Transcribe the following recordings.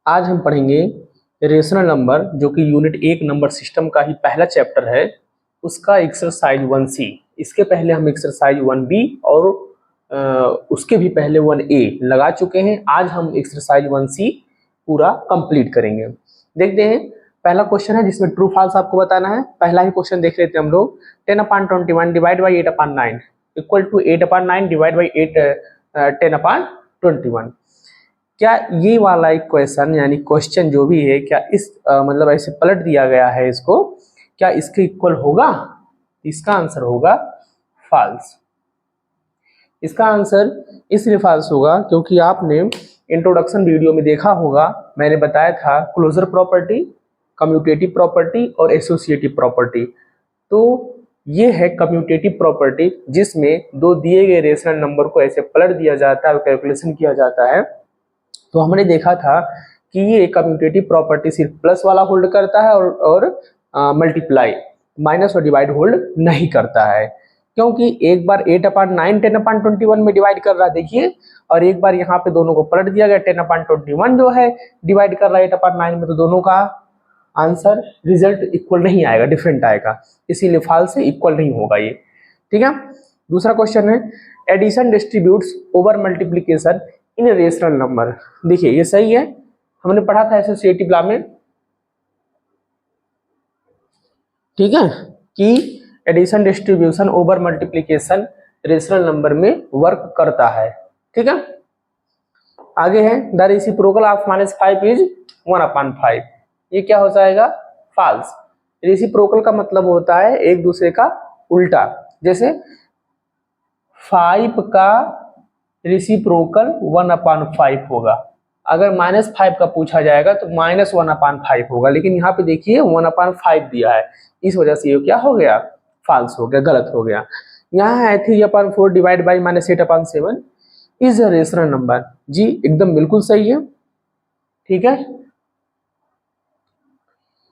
आज हम पढ़ेंगे रेशनल नंबर, जो कि यूनिट 1 नंबर सिस्टम का ही पहला चैप्टर है, उसका एक्सरसाइज 1C। इसके पहले हम एक्सरसाइज 1B और उसके भी पहले 1A लगा चुके हैं। आज हम एक्सरसाइज 1C पूरा कंप्लीट करेंगे। देखते हैं, पहला क्वेश्चन है जिसमें ट्रू फॉल्स आपको बताना है। पहला ही क्वेश्चन देख लेते हैं हम लोग। 10/21 divide by 8/9 equal to 8/9 divide by 10/21। क्या ये वाला एक क्वेश्चन यानी क्वेश्चन जो भी है, क्या इस मतलब ऐसे पलट दिया गया है इसको, क्या इसके इक्वल होगा? इसका आंसर होगा फॉल्स। इसका आंसर इसलिए फॉल्स होगा क्योंकि आपने इंट्रोडक्शन वीडियो में देखा होगा, मैंने बताया था क्लोजर प्रॉपर्टी, कम्यूटेटिव प्रॉपर्टी और एसोसिएटिव प्रॉपर्टी। तो ये है कम्यूटेटिव प्रॉपर्टी, जिसमें दो दिए गए रेशनल नंबर को ऐसे पलट दिया जाता है और कैलकुलेशन किया जाता है। तो हमने देखा था कि ये कम्यूटेटिव प्रॉपर्टी सिर्फ प्लस वाला होल्ड करता है और मल्टीप्लाई, माइनस और डिवाइड होल्ड नहीं करता है। क्योंकि एक बार 8/9 10/21 में डिवाइड कर रहा है, देखिए, और एक बार यहाँ पे दोनों को पलट दिया गया, 10/21 जो है डिवाइड कर रहा है 8/9 में, तो दोनों का आंसर रिजल्ट इक्वल नहीं आएगा, डिफरेंट आएगा, इसीलिए फॉल्स से इक्वल नहीं होगा ये। ठीक है। दूसरा क्वेश्चन है एडिशन डिस्ट्रीब्यूट्स ओवर मल्टीप्लीकेशन इन रेशनल नंबर। देखिए ये सही है, हमने पढ़ा था एसोसिएटिव लॉ में, ठीक है, कि addition distribution over multiplication rational number में वर्क करता है। ठीक है। आगे है द रेसिप्रोकल ऑफ -5 इज 1/5। ये क्या हो जाएगा? फॉल्स। रेसिप्रोकल का मतलब होता है एक दूसरे का उल्टा। जैसे 5 का रेसिप्रोकल 1/5 होगा। अगर -5 का पूछा जाएगा तो -1/5 होगा, लेकिन यहाँ पे देखिए 1/5 दिया है, इस वजह से ये क्या हो गया? फॉल्स हो गया, गलत हो गया। यहाँ है 3/4 divide by -8/7 is a rational number. जी एकदम बिल्कुल सही है। ठीक है,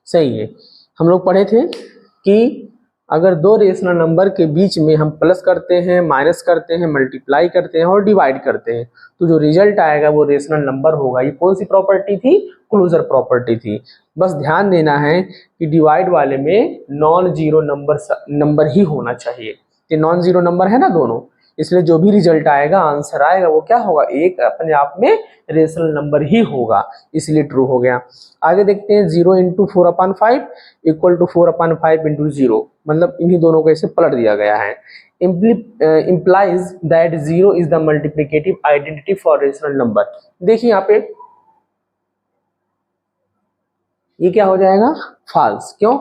सही है। हम लोग पढ़े थे कि अगर दो रेशनल नंबर के बीच में हम प्लस करते हैं, माइनस करते हैं, मल्टीप्लाई करते हैं और डिवाइड करते हैं, तो जो रिजल्ट आएगा वो रेशनल नंबर होगा। ये कौन सी प्रॉपर्टी थी? क्लोजर प्रॉपर्टी थी। बस ध्यान देना है कि डिवाइड वाले में नॉन जीरो नंबर ही होना चाहिए। ये नॉन जीरो नंबर है ना दोनों, इसलिए जो भी रिजल्ट आएगा, आंसर आएगा, वो क्या होगा? एक अपने आप में रेशनल नंबर ही होगा, इसलिए ट्रू हो गया। आगे देखते हैं 0 × 4/5 इक्वल टू 4/5 × 0, मतलब इन्हीं दोनों को ऐसे पलट दिया गया है। implies that 0 is the multiplicative identity for rational number। देखिए यहाँ पे ये क्या हो जाएगा? फॉल्स। क्यों?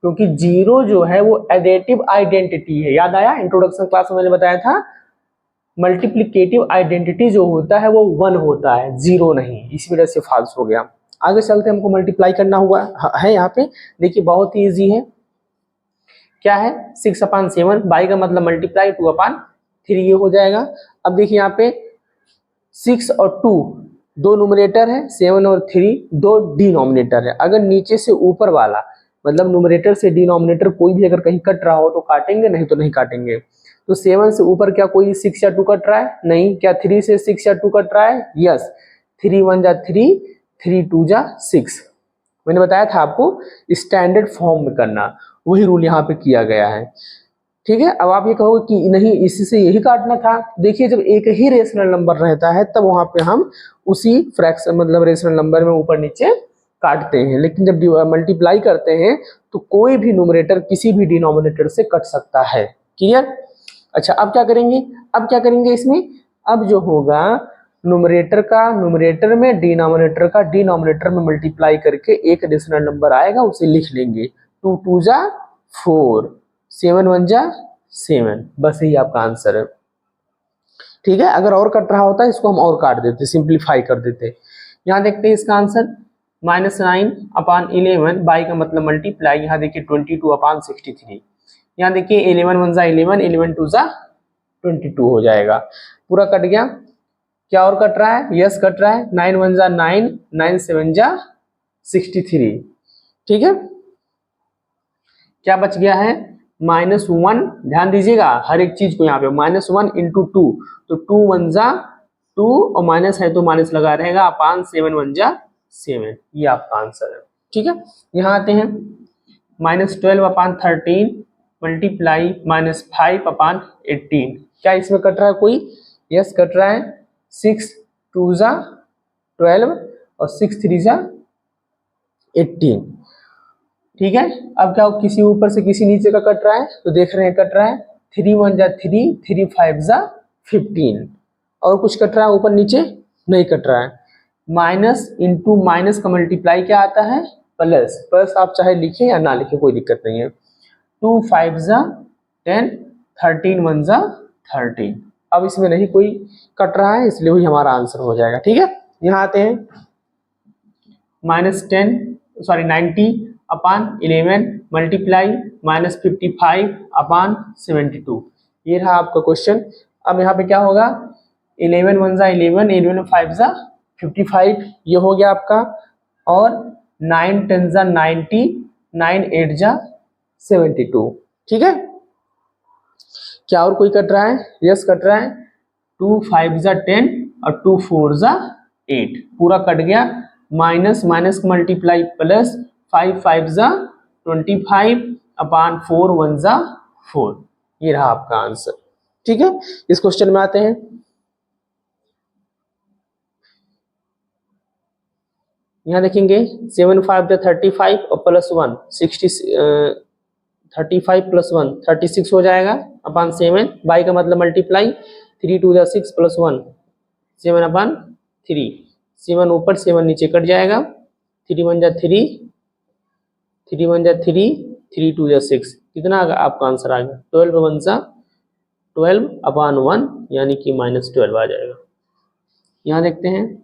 क्योंकि 0 जो है वो एडिटिव आइडेंटिटी है। याद आया, इंट्रोडक्शन क्लास में मैंने बताया था मल्टीप्लिकेटिव आइडेंटिटी जो होता है वो 1 होता है, 0 नहीं, इस वजह से फॉल्स हो गया। आगे चलते हमको मल्टीप्लाई करना हुआ है। यहाँ पे देखिए बहुत ही इजी है। क्या है? 6/7, बाई का मतलब मल्टीप्लाई, 2/3 ये हो जाएगा। अब देखिए यहाँ पे 6 और 2 दो न्यूमरेटर है, 7 और 3 दो डिनोमिनेटर है। अगर नीचे से ऊपर वाला मतलब न्यूमरेटर से डिनोमिनेटर कोई भी अगर कहीं कट रहा हो तो काटेंगे, नहीं तो नहीं काटेंगे। तो 7 से ऊपर क्या कोई 6 या 2 कट रहा है? नहीं। क्या 3 से 6 या 2 कट रहा है? यस। 3 1 जा 3, 3 2 जा 6। मैंने बताया था आपको स्टैंडर्ड फॉर्म में करना, वही रूल यहाँ पे किया गया है। ठीक है। अब आप ये कहोगे कि नहीं इसी से यही काटना था। देखिए जब एक ही रेशनल नंबर रहता है तब वहां पे हम उसी फ्रैक्शन मतलब रेशनल नंबर में ऊपर नीचे काटते हैं, लेकिन जब मल्टीप्लाई करते हैं तो कोई भी न्यूमरेटर किसी भी डिनोमिनेटर से कट सकता है। क्लियर? अच्छा, अब क्या करेंगे? अब क्या करेंगे इसमें? अब जो होगा न्यूमरेटर का न्यूमरेटर में, डिनोमिनेटर का डिनोमिनेटर में मल्टीप्लाई करके एक रेशनल नंबर आएगा, उसे लिख लेंगे। 2 2 जा 4, 7 1 जा 7, बस यही आपका आंसर है। ठीक है। अगर और कट रहा होता है इसको हम और काट देते, सिंप्लीफाई कर देते। यहाँ देखते हैं इसका आंसर -9/11, बाई का मतलब मल्टीप्लाई, यहाँ देखिए 22/63। यहाँ देखिए 11 1 जा 11, 11 2 जा 22 हो जाएगा। पूरा कट गया। क्या और कट रहा है? यस कट रहा है। 9 1 जा 9, 9 7 जा 63। ठीक है। क्या बच गया है? -1। ध्यान दीजिएगा हर एक चीज को, यहाँ पे -1 × 2, तो 2 1 जा 2 और माइनस है तो माइनस लगा रहेगा, 7 1 जा 7, ये आपका आंसर है। ठीक है, यहाँ आते हैं -12/13 मल्टीप्लाई -5/18। क्या इसमें कट रहा है कोई? यस कट रहा है। 6 2 जा 12 और 6 3 जा 18। ठीक है, अब क्या किसी ऊपर से किसी नीचे का कट रहा है, तो देख रहे हैं कट रहा है 3 1 जा 3 3 5 जा 15। और कुछ कट रहा है ऊपर नीचे? नहीं कट रहा है। माइनस इंटू माइनस का मल्टीप्लाई क्या आता है? प्लस। प्लस आप चाहे लिखें या ना लिखें कोई दिक्कत नहीं है। 2 5 जा 10 13 1 जा 13। अब इसमें नहीं कोई कट रहा है, इसलिए वही हमारा आंसर हो जाएगा। ठीक है, यहाँ आते हैं -90/11 मल्टीप्लाई -55/72। ये रहा आपका क्वेश्चन। अब यहाँ पे क्या होगा? 11 1 जा 11, 11 5 जा 55, ये हो गया आपका। और 9 10 जा 90, 9 8 जा 72। ठीक है, क्या और कोई कट रहा है? यस कट रहा है। 2 5 जा 10 और 2 4 जा 8, पूरा कट गया। माइनस माइनस का मल्टीप्लाई प्लस 5 5 जा 25/4 1 जा 4, ये रहा आपका आंसर। ठीक है, इस क्वेश्चन में आते हैं। यहाँ देखेंगे 7 5 जा 35 और प्लस 1 35 प्लस 1 36 हो जाएगा अपान 7। बाई का मतलब मल्टीप्लाई 3 2 जा 6 प्लस 1 7/3। 7 ऊपर 7 नीचे कट जाएगा। 3 1 जा 3 3 1 जा 3 3 2 जा 6, कितना आपका आंसर आ गया? 12 1 जा 12/1 यानी कि -12 आ जाएगा। यहाँ देखते हैं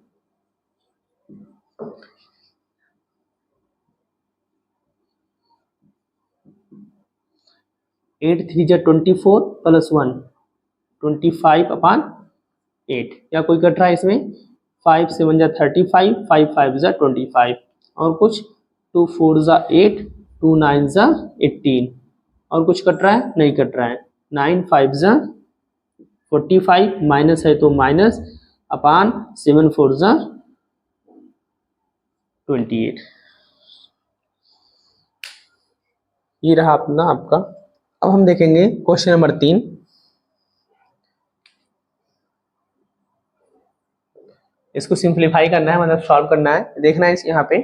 8 3 जा 24 प्लस 1 25/8। या कोई कट रहा है इसमें? 5 7 जा 35 5 5 जा 25 और कुछ 2 4 जा 8 2 9 जा 18 और कुछ कट रहा है? नहीं कट रहा है। 9 5 जा 45 माइनस है तो माइनस अपान 7 4 जा 28। ये रहा अपना आपका। अब हम देखेंगे क्वेश्चन नंबर 3। इसको सिंप्लीफाई करना है, मतलब सॉल्व करना है, देखना है। यहाँ पे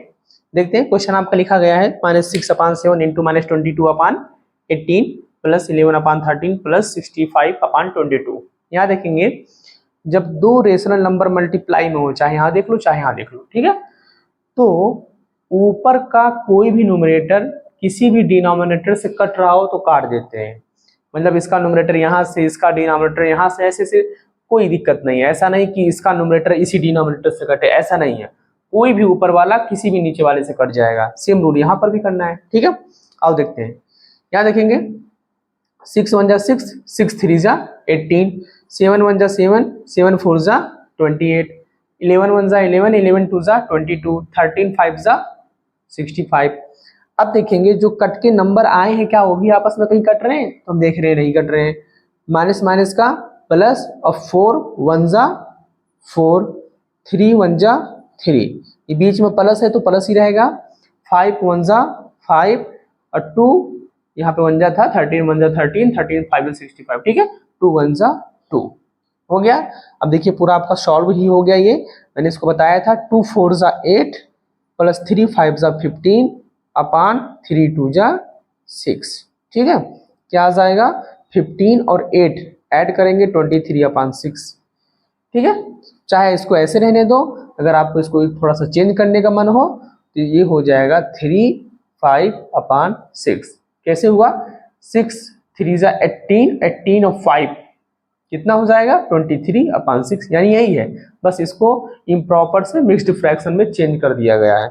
देखते हैं क्वेश्चन आपका लिखा गया है -6/7 इंटू -22/18 प्लस 11/13 प्लस 65/22। यहाँ देखेंगे जब दो रेशनल नंबर मल्टीप्लाई में हो, चाहे यहाँ देख लो चाहे यहाँ देख लो, ठीक है, तो ऊपर का कोई भी न्यूमरेटर किसी भी डिनोमिनेटर से कट रहा हो तो काट देते हैं। मतलब इसका न्यूमरेटर यहाँ से, इसका डिनोमिनेटर यहाँ से, ऐसे कोई दिक्कत नहीं है। ऐसा नहीं कि इसका न्यूमरेटर इसी डिनोमिनेटर से कटे, ऐसा नहीं है। कोई भी ऊपर वाला किसी भी नीचे वाले से कट जाएगा। सेम रूल यहाँ पर भी करना है। ठीक है, आओ देखते हैं। यहाँ देखेंगे 6 1 जा 6 6 3 जा 18 7 1 जा 7 7 4 जा 28 11 1 जा 11 11 2 जा 22 13 5 जा 65। अब देखेंगे जो कट के नंबर आए हैं क्या वो भी आपस में कहीं कट रहे हैं? तो हम देख रहे हैं नहीं कट रहे हैं। माइनस माइनस का प्लस और 4 1 जा 4 3 1 जा 3, ये बीच में प्लस है तो प्लस ही रहेगा। 5 1 जा 5 और 2 यहाँ पे 1 जा था 13 1 जा 13 13 5 जा 65। ठीक है, 2 1 जा 2 हो गया। अब देखिए पूरा आपका सॉल्व ही हो गया। ये मैंने इसको बताया था 2 4 जा 8 प्लस 3 5 जा 15 अपान 3 2 जा 6। ठीक है, क्या आ जाएगा? 15 और 8 ऐड करेंगे 23/6। ठीक है, चाहे इसको ऐसे रहने दो, अगर आपको इसको थोड़ा सा चेंज करने का मन हो तो ये हो जाएगा 3 5/6। कैसे हुआ? 6 3 जा 18 18 और 5 कितना हो जाएगा? 23/6, यानी यही है। बस इसको इम्प्रॉपर से मिक्स्ड फ्रैक्शन में चेंज कर दिया गया है।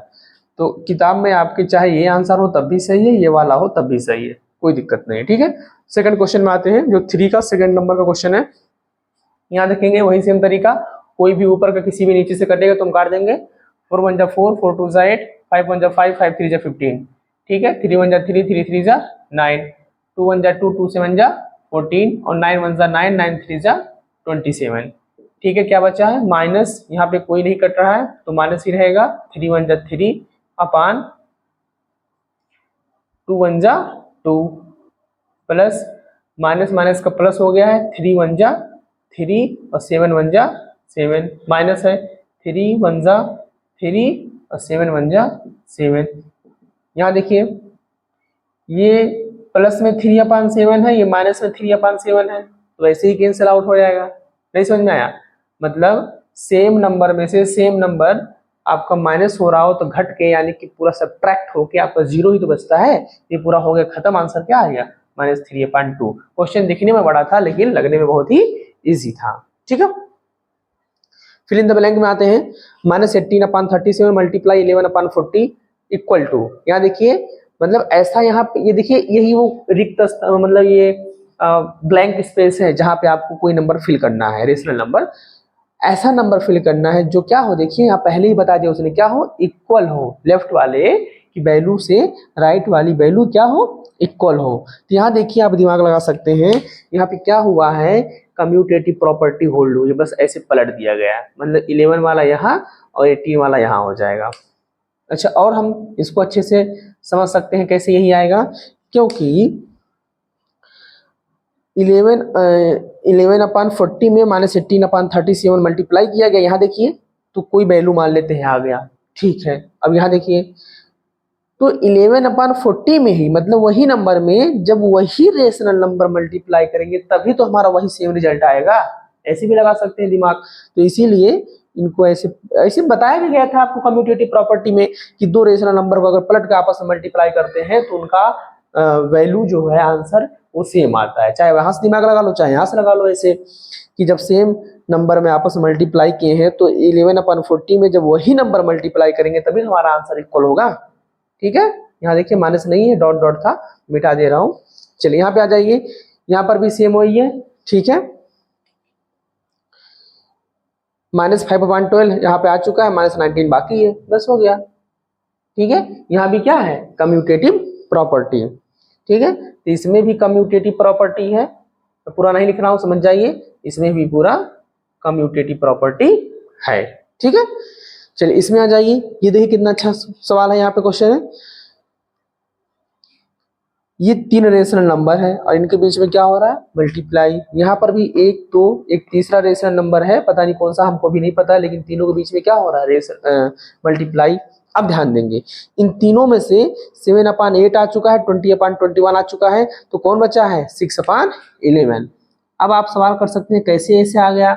तो किताब में आपके चाहे ये आंसर हो तब भी सही है, ये वाला हो तब भी सही है, कोई दिक्कत नहीं है। ठीक है, सेकंड क्वेश्चन में आते हैं जो 3 का सेकंड नंबर का क्वेश्चन है। यहाँ देखेंगे वही सेम तरीका, कोई भी ऊपर का किसी भी नीचे से कटेगा तो हम काट देंगे। 4 1 जा 4 4 2 जा 8 5 1 जा 5 5 3 जा 15। ठीक है, 3 1 जा 3 3 3 जा 9 2 1 जा 2 2 7 जा 14 और 9 1 जा 9 9 3 जा 27। ठीक है, क्या बचा है माइनस, यहाँ पे कोई नहीं कट रहा है तो माइनस ही रहेगा, 3 1 जा 3 अपान 2 1 जा 2 प्लस माइनस माइनस का प्लस हो गया है, 3 1 जा 3 और 7 1 जा 7 माइनस है, 3 1 जा 3 और 7 1 जा 7। यहाँ देखिए ये प्लस में 3/7 है, ये माइनस में 3/7 है, तो ऐसे ही कैंसिल आउट हो जाएगा। नहीं समझ में आया? मतलब सेम नंबर में से सेम नंबर आपका माइनस हो रहा हो तो घट के यानी कि पूरा सब्ट्रैक्ट होके आपका 0 ही तो बचता है। ये पूरा हो गया खत्म, आंसर क्या आ गया -3/2। क्वेश्चन दिखने में बड़ा था लेकिन लगने में बहुत ही इजी था। ठीक है, फिल इन द ब्लैंक में आते हैं। -18/37 मल्टीप्लाई 11/40 इक्वल टू, यहाँ देखिए मतलब ऐसा यहाँ पे ये देखिए यही वो रिक्त मतलब ये ब्लैंक स्पेस है जहाँ पे आपको कोई नंबर फिल करना है, रेशनल नंबर, ऐसा नंबर फिल करना है जो क्या हो, देखिए यहाँ पहले ही बता दिया उसने, क्या हो इक्वल हो, लेफ्ट वाले की वैल्यू से राइट वाली वैल्यू क्या हो इक्वल हो। तो यहाँ देखिए आप दिमाग लगा सकते हैं, यहाँ पे क्या हुआ है कम्यूटेटिव प्रॉपर्टी होल्ड हुई, बस ऐसे पलट दिया गया है, मतलब 11 वाला यहाँ और 18 वाला यहाँ हो जाएगा। अच्छा, और हम इसको अच्छे से समझ सकते हैं कैसे यही आएगा, क्योंकि 11/40 में -18/37 मल्टीप्लाई किया गया, यहाँ देखिए तो कोई वैल्यू मान लेते हैं आ गया, ठीक है। अब यहाँ देखिए तो 11/40 में ही मतलब वही नंबर में जब वही रेशनल नंबर मल्टीप्लाई करेंगे तभी तो हमारा वही सेम रिजल्ट आएगा, ऐसे भी लगा सकते हैं दिमाग। तो इसीलिए इनको ऐसे ऐसे बताया भी गया था आपको कम्यूटेटिव प्रॉपर्टी में कि दो रेशनल नंबर को अगर पलट के आपस में मल्टीप्लाई करते हैं तो उनका वैल्यू जो है आंसर वो सेम आता है, चाहे वहां से दिमाग लगा लो चाहे यहाँ से लगा लो, ऐसे कि जब सेम नंबर में आपस में मल्टीप्लाई किए हैं तो 11/40 में जब वही नंबर मल्टीप्लाई करेंगे तभी हमारा आंसर इक्वल होगा। ठीक है, यहाँ देखिए माइनस नहीं है, डॉट डॉट था, मिटा दे रहा हूँ। चलिए यहाँ पे आ जाइए, यहाँ पर भी सेम वही है, ठीक है, -5/12 यहाँ पे आ चुका है, -19 बाकी है, बस हो गया। ठीक है, यहाँ भी क्या है कम्यूटेटिव प्रॉपर्टी। ठीक है, तो इसमें भी कम्यूटेटिव प्रॉपर्टी है, तो पूरा नहीं लिख रहा हूँ, समझ जाइए, इसमें भी पूरा कम्यूटेटिव प्रॉपर्टी है। ठीक है, चलिए इसमें आ जाइए, ये देखिए कितना अच्छा सवाल है, यहाँ पे क्वेश्चन है, ये 3 रेशनल नंबर है और इनके बीच में क्या हो रहा है मल्टीप्लाई, यहाँ पर भी एक तो एक तीसरा रेशनल नंबर है, पता नहीं कौन सा, हमको भी नहीं पता, लेकिन तीनों के बीच में क्या हो रहा है मल्टीप्लाई। अब ध्यान देंगे इन तीनों में से 7/8 आ चुका है, 20/21 आ चुका है, तो कौन बचा है 6/11। अब आप सवाल कर सकते हैं कैसे ऐसे आ गया,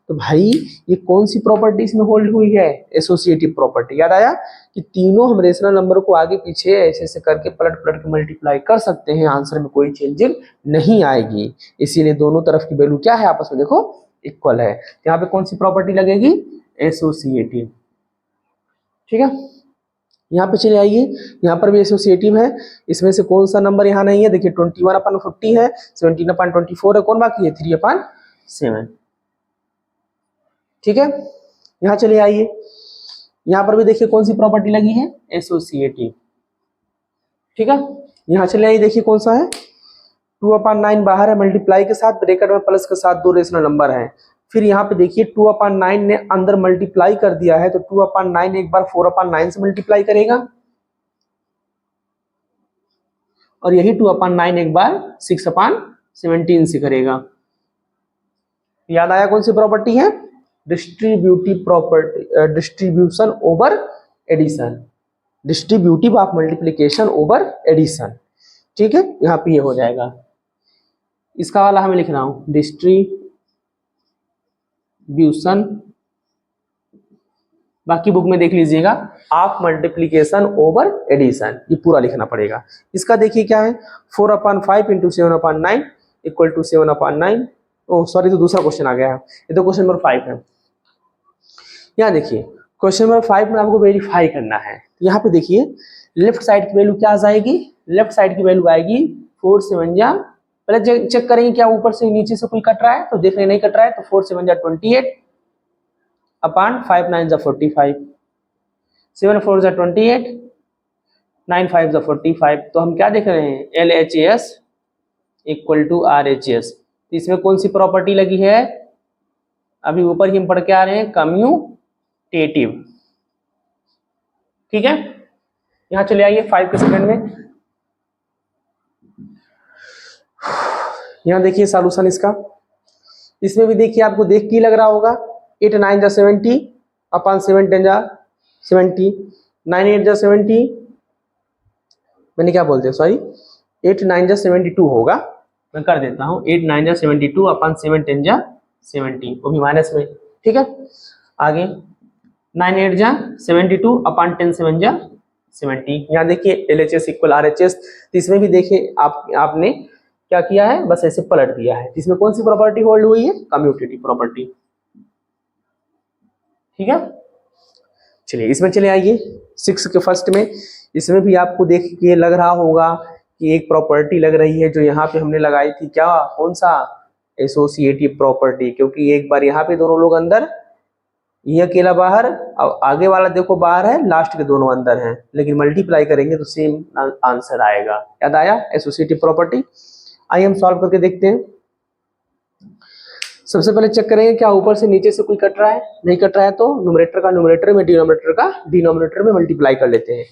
तो भाई ये कौन सी प्रॉपर्टी इसमें होल्ड हुई है, एसोसिएटिव प्रॉपर्टी। याद आया कि तीनों हम रेशनल नंबर को आगे पीछे ऐसे ऐसे करके पलट पलट के मल्टीप्लाई कर सकते हैं, आंसर में कोई चेंजिंग नहीं आएगी, इसीलिए दोनों तरफ की वैल्यू क्या है आपस में देखो इक्वल है। यहाँ पे कौन सी प्रॉपर्टी लगेगी एसोसिएटिव। ठीक है, यहाँ पे चले आइए, यहाँ पर भी एसोसिएटिव है, इसमें से कौन सा नंबर यहाँ नहीं है, देखिए 21/40 है, 17/24 है, कौन बाकी है 3/7। ठीक है, यहाँ चले आइए, यहाँ पर भी देखिए कौन सी प्रॉपर्टी लगी है एसोसिएटिव। ठीक है, यहाँ चले आइए, देखिए कौन सा है 2/9 बाहर है, मल्टीप्लाई के साथ ब्रैकेट में प्लस के साथ दो रेशनल नंबर है, फिर यहाँ पे देखिए 2/9 ने अंदर मल्टीप्लाई कर दिया है, तो 2/9 एक बार 4/9 से मल्टीप्लाई करेगा और यही 2/9 एक बार 6/17 से करेगा। याद आया कौन सी प्रॉपर्टी है distributive property, distribution over addition, distributive of multiplication over addition. ठीक है, यहाँ पे ये हो जाएगा, इसका वाला हमें लिख रहा हूं डिस्ट्रीब्यूशन, बाकी बुक में देख लीजिएगा ऑफ मल्टीप्लिकेशन ओवर एडिशन, ये पूरा लिखना पड़ेगा। इसका देखिए क्या है 4/5 into 7/9 equal to 7/9, oh sorry, तो दूसरा क्वेश्चन आ गया है, ये तो क्वेश्चन नंबर 5 है। यहाँ देखिए क्वेश्चन नंबर 5 में आपको वेरीफाई करना है, यहाँ पे देखिए लेफ्ट साइड की वैल्यू क्या आ जाएगी, लेफ्ट साइड की वैल्यू आएगी 4 7 जा, पहले चेक करेंगे क्या ऊपर से नीचे से कोई कट रहा है, तो देख रहे नहीं कट रहा है, तो 4 7 जा 28 अपॉन 5 9 जा 45, 7 4 जा 28, 9 5 जा 45, तो हम क्या देख रहे हैं LHS इक्वल टू RHS। इसमें कौन सी प्रॉपर्टी लगी है अभी ऊपर ही हम पढ़ के आ रहे हैं कम्यूटेटिव, ठीक है। यहां चले आइए 5 के सेकंड में। यहां देखिए सॉल्यूशन इसका, इसमें भी देखिए आपको देख के लग रहा होगा 8 9 जा 70 अपन 7 10 जा 70, 9 8 जा 70, मैंने क्या बोलते हैं सॉरी 8 9 जा 72 होगा, मैं कर देता हूँ 8 9 जा 72 अपन 7 10 जा 70, वो भी माइनस में, ठीक है। आगे 9 8 जा 72 अपन 10 7 जा 70। यहाँ देखिए LHS इक्वल RHS, तो इसमें भी देखिए आपने क्या किया है, बस ऐसे पलट दिया है। इसमें कौन सी प्रॉपर्टी होल्ड हुई है, कम्यूटेटिव प्रॉपर्टी, ठीक है। चलिए इसमें चले आइए 6 के फर्स्ट में। इसमें भी आपको देख के लग रहा होगा कि एक प्रॉपर्टी लग रही है जो यहाँ पे हमने लगाई थी, क्या कौन सा, एसोसिएटिव प्रॉपर्टी, क्योंकि एक बार यहाँ पे दोनों लोग अंदर, ये अकेला बाहर, अब आगे वाला देखो बाहर है, लास्ट के दोनों अंदर हैं, लेकिन मल्टीप्लाई करेंगे तो सेम आंसर आएगा। याद आया एसोसिएटिव प्रॉपर्टी। आइए हम सॉल्व करके देखते हैं। सबसे पहले चेक करेंगे क्या ऊपर से नीचे से कोई कट रहा है, नहीं कट रहा है तो न्यूमरेटर का न्यूमरेटर में, डिनोमिनेटर का डिनोमिनेटर में मल्टीप्लाई कर लेते हैं।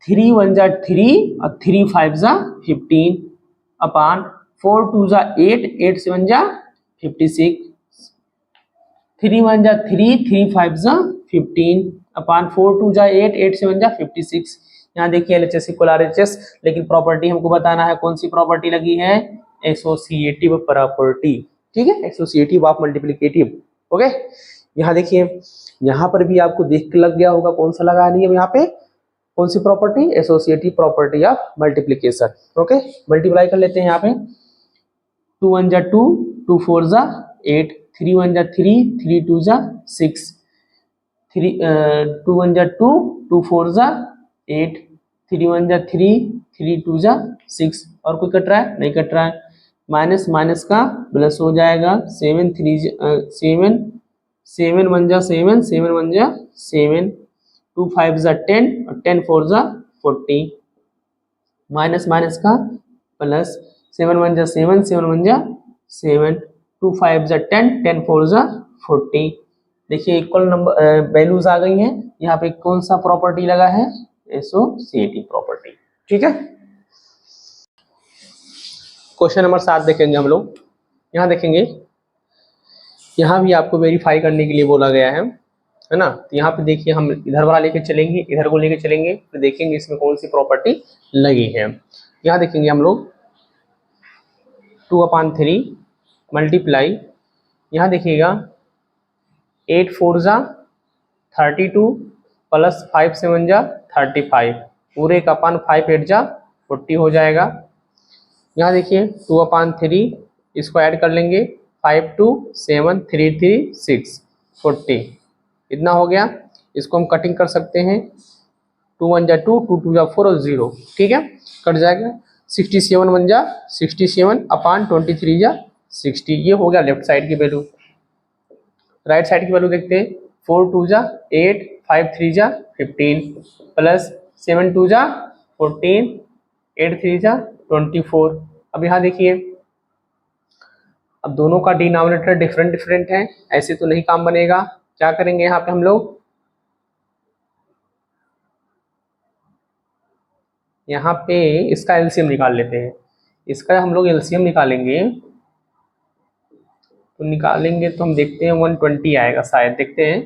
3 1 जा 3 और 3 5 जा 15 अपान 4 2 जा 8 8 7 जा 56, 3 1 जा 3 3 5 जा 15 अपान 4 2 जा 8 8 7 जा 56। यहाँ देखिए LHS इक्वल RHS, लेकिन प्रॉपर्टी हमको बताना है कौन सी प्रॉपर्टी लगी है, एसोसिएटिव प्रॉपर्टी, ठीक है, एसोसिएटिव ऑफ मल्टीप्लिकेटिव। ओके, यहाँ देखिए यहाँ पर भी आपको देख के लग गया होगा कौन सा लगा नहीं है यहाँ पे, कौन सी property, associative property of multiplication. Okay, multiply कर लेते हैं यहाँ पे 2 1 जा 2 2 4 जा 8 3 1 जा 3 3 2 जा 6 2 1 जा 2 2 4 जा 8 3 1 जा 3 3 2 जा 6, और कोई कट रहा है, नहीं कट रहा है, माइनस माइनस का प्लस हो जाएगा, 7 3 7 7 1 जा 7 7 1 जा 7 2 5 जा 10 और 10 4 जा 40, माइनस माइनस का प्लस, 7 1 जा 7 7 1 जा 7 2 5 जा 10 10 4 जा 40। देखिए इक्वल नंबर वैल्यूज आ गई हैं। यहाँ पे कौन सा प्रॉपर्टी लगा है, एसोसिएटिव प्रॉपर्टी, ठीक है। क्वेश्चन नंबर 7 देखेंगे हम लोग। यहाँ देखेंगे, यहाँ भी आपको वेरीफाई करने के लिए बोला गया है ना। तो यहाँ पे देखिए हम इधर वाला लेके चलेंगे, इधर को लेके चलेंगे, तो देखेंगे इसमें कौन सी प्रॉपर्टी लगी है। यहाँ देखेंगे हम लोग 2/3 मल्टीप्लाई, यहाँ देखिएगा 8 4 जा 32 प्लस 5 7 जा 35, पूरे का अपान 5 8 जा 40 हो जाएगा। यहाँ देखिए 2/3 इसको ऐड कर लेंगे, 5 2 7 3 3 6 40, इतना हो गया। इसको हम कटिंग कर सकते हैं, 2 1 जा 2 2 2 जा 4 और 0, ठीक है, कट जाएगा। 67 1 जा 67 अपान 23 जा 60, ये हो गया लेफ्ट साइड की वैल्यू। राइट साइड की वैल्यू देखते हैं, 4 2 जा 8 5 3 जा 15 प्लस 7 2 जा 14 8 3 जा 24। अब यहाँ देखिए, अब दोनों का डिनोमिनेटर डिफरेंट डिफरेंट है, ऐसे तो नहीं काम बनेगा। क्या करेंगे यहाँ पे हम लोग, यहाँ पे इसका एलसीएम निकाल लेते हैं। इसका हम लोग एलसीएम निकालेंगे, तो निकालेंगे तो हम देखते हैं 120 आएगा शायद, देखते हैं।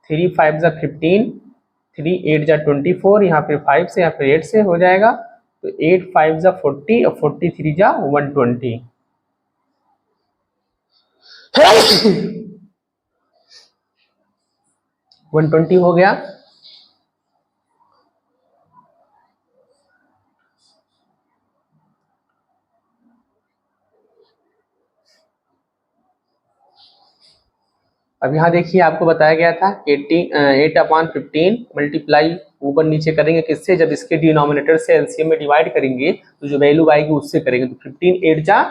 3 5 जा 15 3 8 जा 24, यहाँ पे 5 से या फिर 8 से हो जाएगा, तो 8 5 जा 40 और 43 जा 120 120 हो गया। अब यहाँ देखिए आपको बताया गया था 8/15 मल्टीप्लाई ऊपर नीचे करेंगे किससे, जब इसके डिनोमिनेटर से एलसीएम में डिवाइड करेंगे तो जो वैल्यू आएगी उससे करेंगे। तो 15 8 जा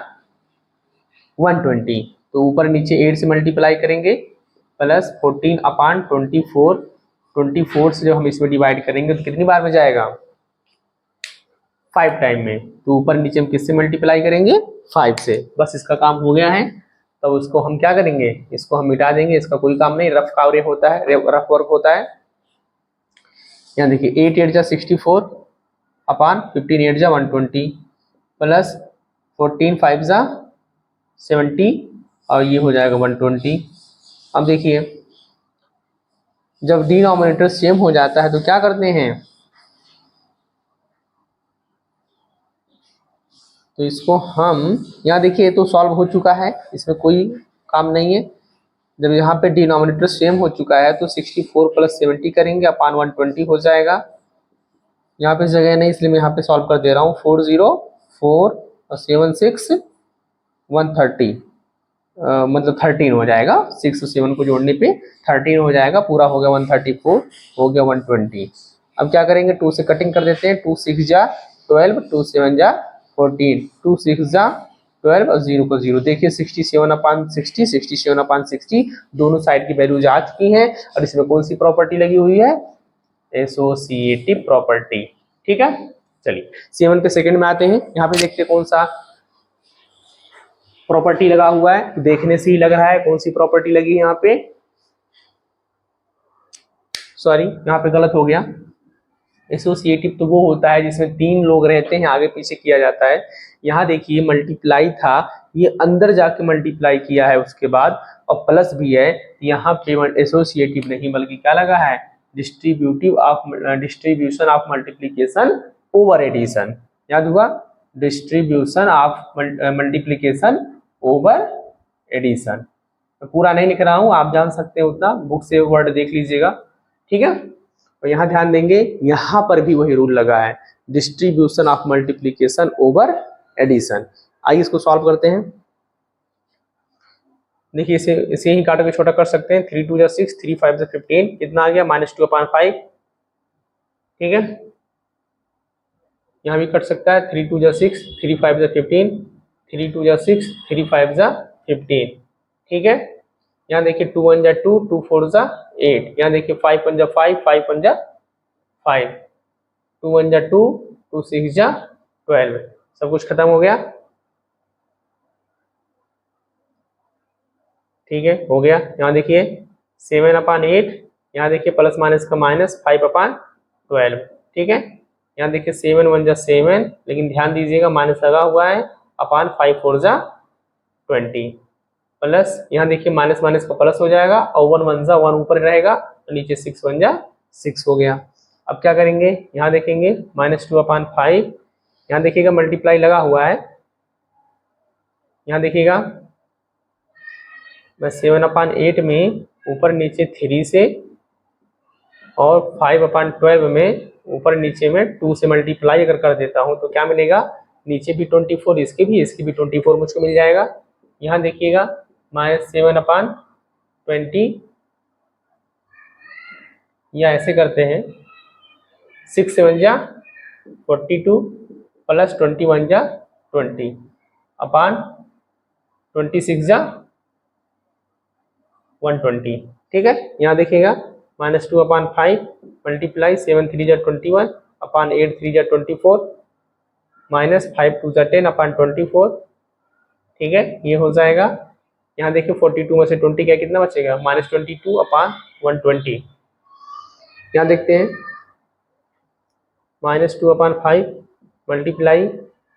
120, तो ऊपर नीचे 8 से मल्टीप्लाई करेंगे प्लस 14/24, 24 से जब हम इसमें डिवाइड करेंगे तो कितनी बार में जाएगा, 5 टाइम में। तो ऊपर नीचे हम किससे मल्टीप्लाई करेंगे, 5 से। बस इसका काम हो गया है। तब उसको हम क्या करेंगे, इसको हम मिटा देंगे, इसका कोई काम नहीं, रफ कार्य होता है, रफ वर्क होता है। यहाँ देखिए 8 8 जा 64 अपान 15 8 जा 120 प्लस 14 5 जा 70 और ये हो जाएगा 120। अब देखिए जब डिनोमिनेटर सेम हो जाता है तो क्या करते हैं, तो इसको हम यहाँ देखिए तो सॉल्व हो चुका है, इसमें कोई काम नहीं है। जब यहाँ पे डिनोमिनेटर सेम हो चुका है तो 64 प्लस 70 करेंगे अपान 120 हो जाएगा। यहाँ पे जगह नहीं इसलिए मैं यहाँ पे सॉल्व कर दे रहा हूँ। 404 और 7 6 130 मतलब 13 हो जाएगा, 6 और 7 को जोड़ने पे 13 हो जाएगा, पूरा हो गया 134 हो गया 120। अब क्या करेंगे, 2 से कटिंग कर देते हैं, 2 6 जा 12 2 7 जा 14 2 6 जा 12 और 0 को 0। देखिए 67 अपान 60 67 अपान 60 दोनों साइड की वैल्यूज आ चुकी हैं और इसमें कौन सी प्रॉपर्टी लगी हुई है, एसोसिएटिव प्रॉपर्टी। ठीक है, चलिए 7 पे सेकंड में आते हैं। यहाँ पे देखते हैं कौन सा प्रॉपर्टी लगा हुआ है, तो देखने से ही लग रहा है कौन सी प्रॉपर्टी लगी है यहाँ पे। सॉरी यहाँ पे गलत हो गया, एसोसिएटिव तो वो होता है जिसमें 3 लोग रहते हैं, आगे पीछे किया जाता है। यहाँ देखिए मल्टीप्लाई था, ये अंदर जाके मल्टीप्लाई किया है उसके बाद और प्लस भी है, यहाँ पे एसोसिएटिव नहीं बल्कि क्या लगा है, distribution of multiplication over addition. याद हुआ, distribution of multiplication over addition. पूरा नहीं लिख रहा हूँ, आप जान सकते हैं उतना, बुक से वर्ड देख लीजिएगा। ठीक है, और यहाँ ध्यान देंगे यहाँ पर भी वही रूल लगा है, distribution of multiplication over addition. आइए इसको सॉल्व करते हैं। देखिए इसे ही काट के छोटा कर सकते हैं, 3 2 जा 6 3 5 जा 15 कितना आ गया, -2/5। ठीक है, यहाँ भी कट सकता है, 3 2 जा 6 3 5 जा 15 3 2 जा 6 3 5 जा 15। ठीक है, यहाँ देखिए 2 1 जा 2 2 4 जा 8, यहाँ देखिए 5 1 जा 5 5 1 जा 5 2 1 जा 2 2 6 जा 12। सब कुछ खत्म हो गया। ठीक है, हो गया। यहाँ देखिए 7/8, यहाँ देखिए प्लस माइनस का माइनस 5/12। ठीक है, यहाँ देखिए 7 1 जा 7, लेकिन ध्यान दीजिएगा माइनस लगा हुआ है, अपान 5 4 जा 20 प्लस यहाँ देखिए माइनस माइनस का प्लस हो जाएगा और 1 1 जा 1 ऊपर रहेगा और नीचे 6 1 जा 6 हो गया। अब क्या करेंगे, यहाँ देखेंगे -2/5, यहाँ देखिएगा मल्टीप्लाई लगा हुआ है, यहाँ देखिएगा मैं 7/8 में ऊपर नीचे 3 से और 5/12 में ऊपर नीचे में 2 से मल्टीप्लाई अगर कर देता हूँ तो क्या मिलेगा, नीचे भी 24 इसकी भी 24 मुझको मिल जाएगा। यहाँ देखिएगा -7/20 या ऐसे करते हैं 6 7 जा 42 प्लस 21 जा 20 अपान 26 जा 120। ठीक है, यहाँ देखिएगा -2/5 मल्टीप्लाई 7 3 जा 21 अपान 8 3 जा 24 माइनस 5 2 जा 10 अपान 24। ठीक है, ये हो जाएगा। यहाँ देखिए 42 में से 20 क्या कितना बचेगा, -22/120। यहाँ देखते हैं -2/5 मल्टीप्लाई,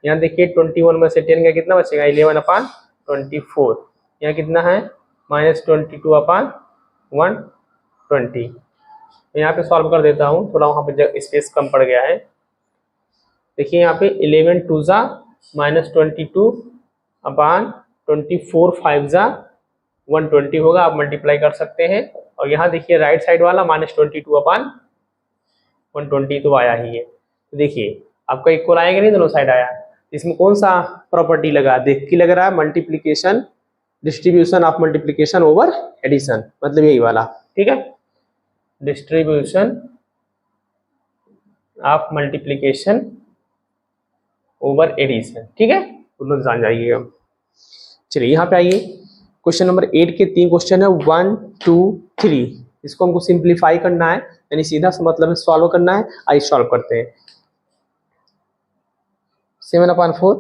यहाँ देखिए 21 में से 10 का कितना बचेगा, 11/24। यहाँ कितना है -22/120। यहाँ पे सॉल्व कर देता हूँ, थोड़ा वहाँ पे स्पेस कम पड़ गया है। देखिए यहाँ पे 11 2 जा -22/24 5 जा 120 होगा, आप मल्टीप्लाई कर सकते हैं। और यहाँ देखिए राइट साइड वाला -22/120 तो आया ही है। तो देखिए आपका इक्वल आएगा नहीं, दोनों साइड आया। इसमें कौन सा प्रॉपर्टी लगा, देख के लग रहा है multiplication, distribution of multiplication over addition, मतलब यही वाला। ठीक है, distribution of multiplication over addition. ठीक है, दोनों जान जाइएगा। चलिए यहाँ पे आइए, क्वेश्चन नंबर 8 के 3 क्वेश्चन है, 1 2 3। इसको हमको सिंप्लीफाई करना है, यानी सीधा सा मतलब है सॉल्व करना है। आइए सॉल्व करते हैं। 7/4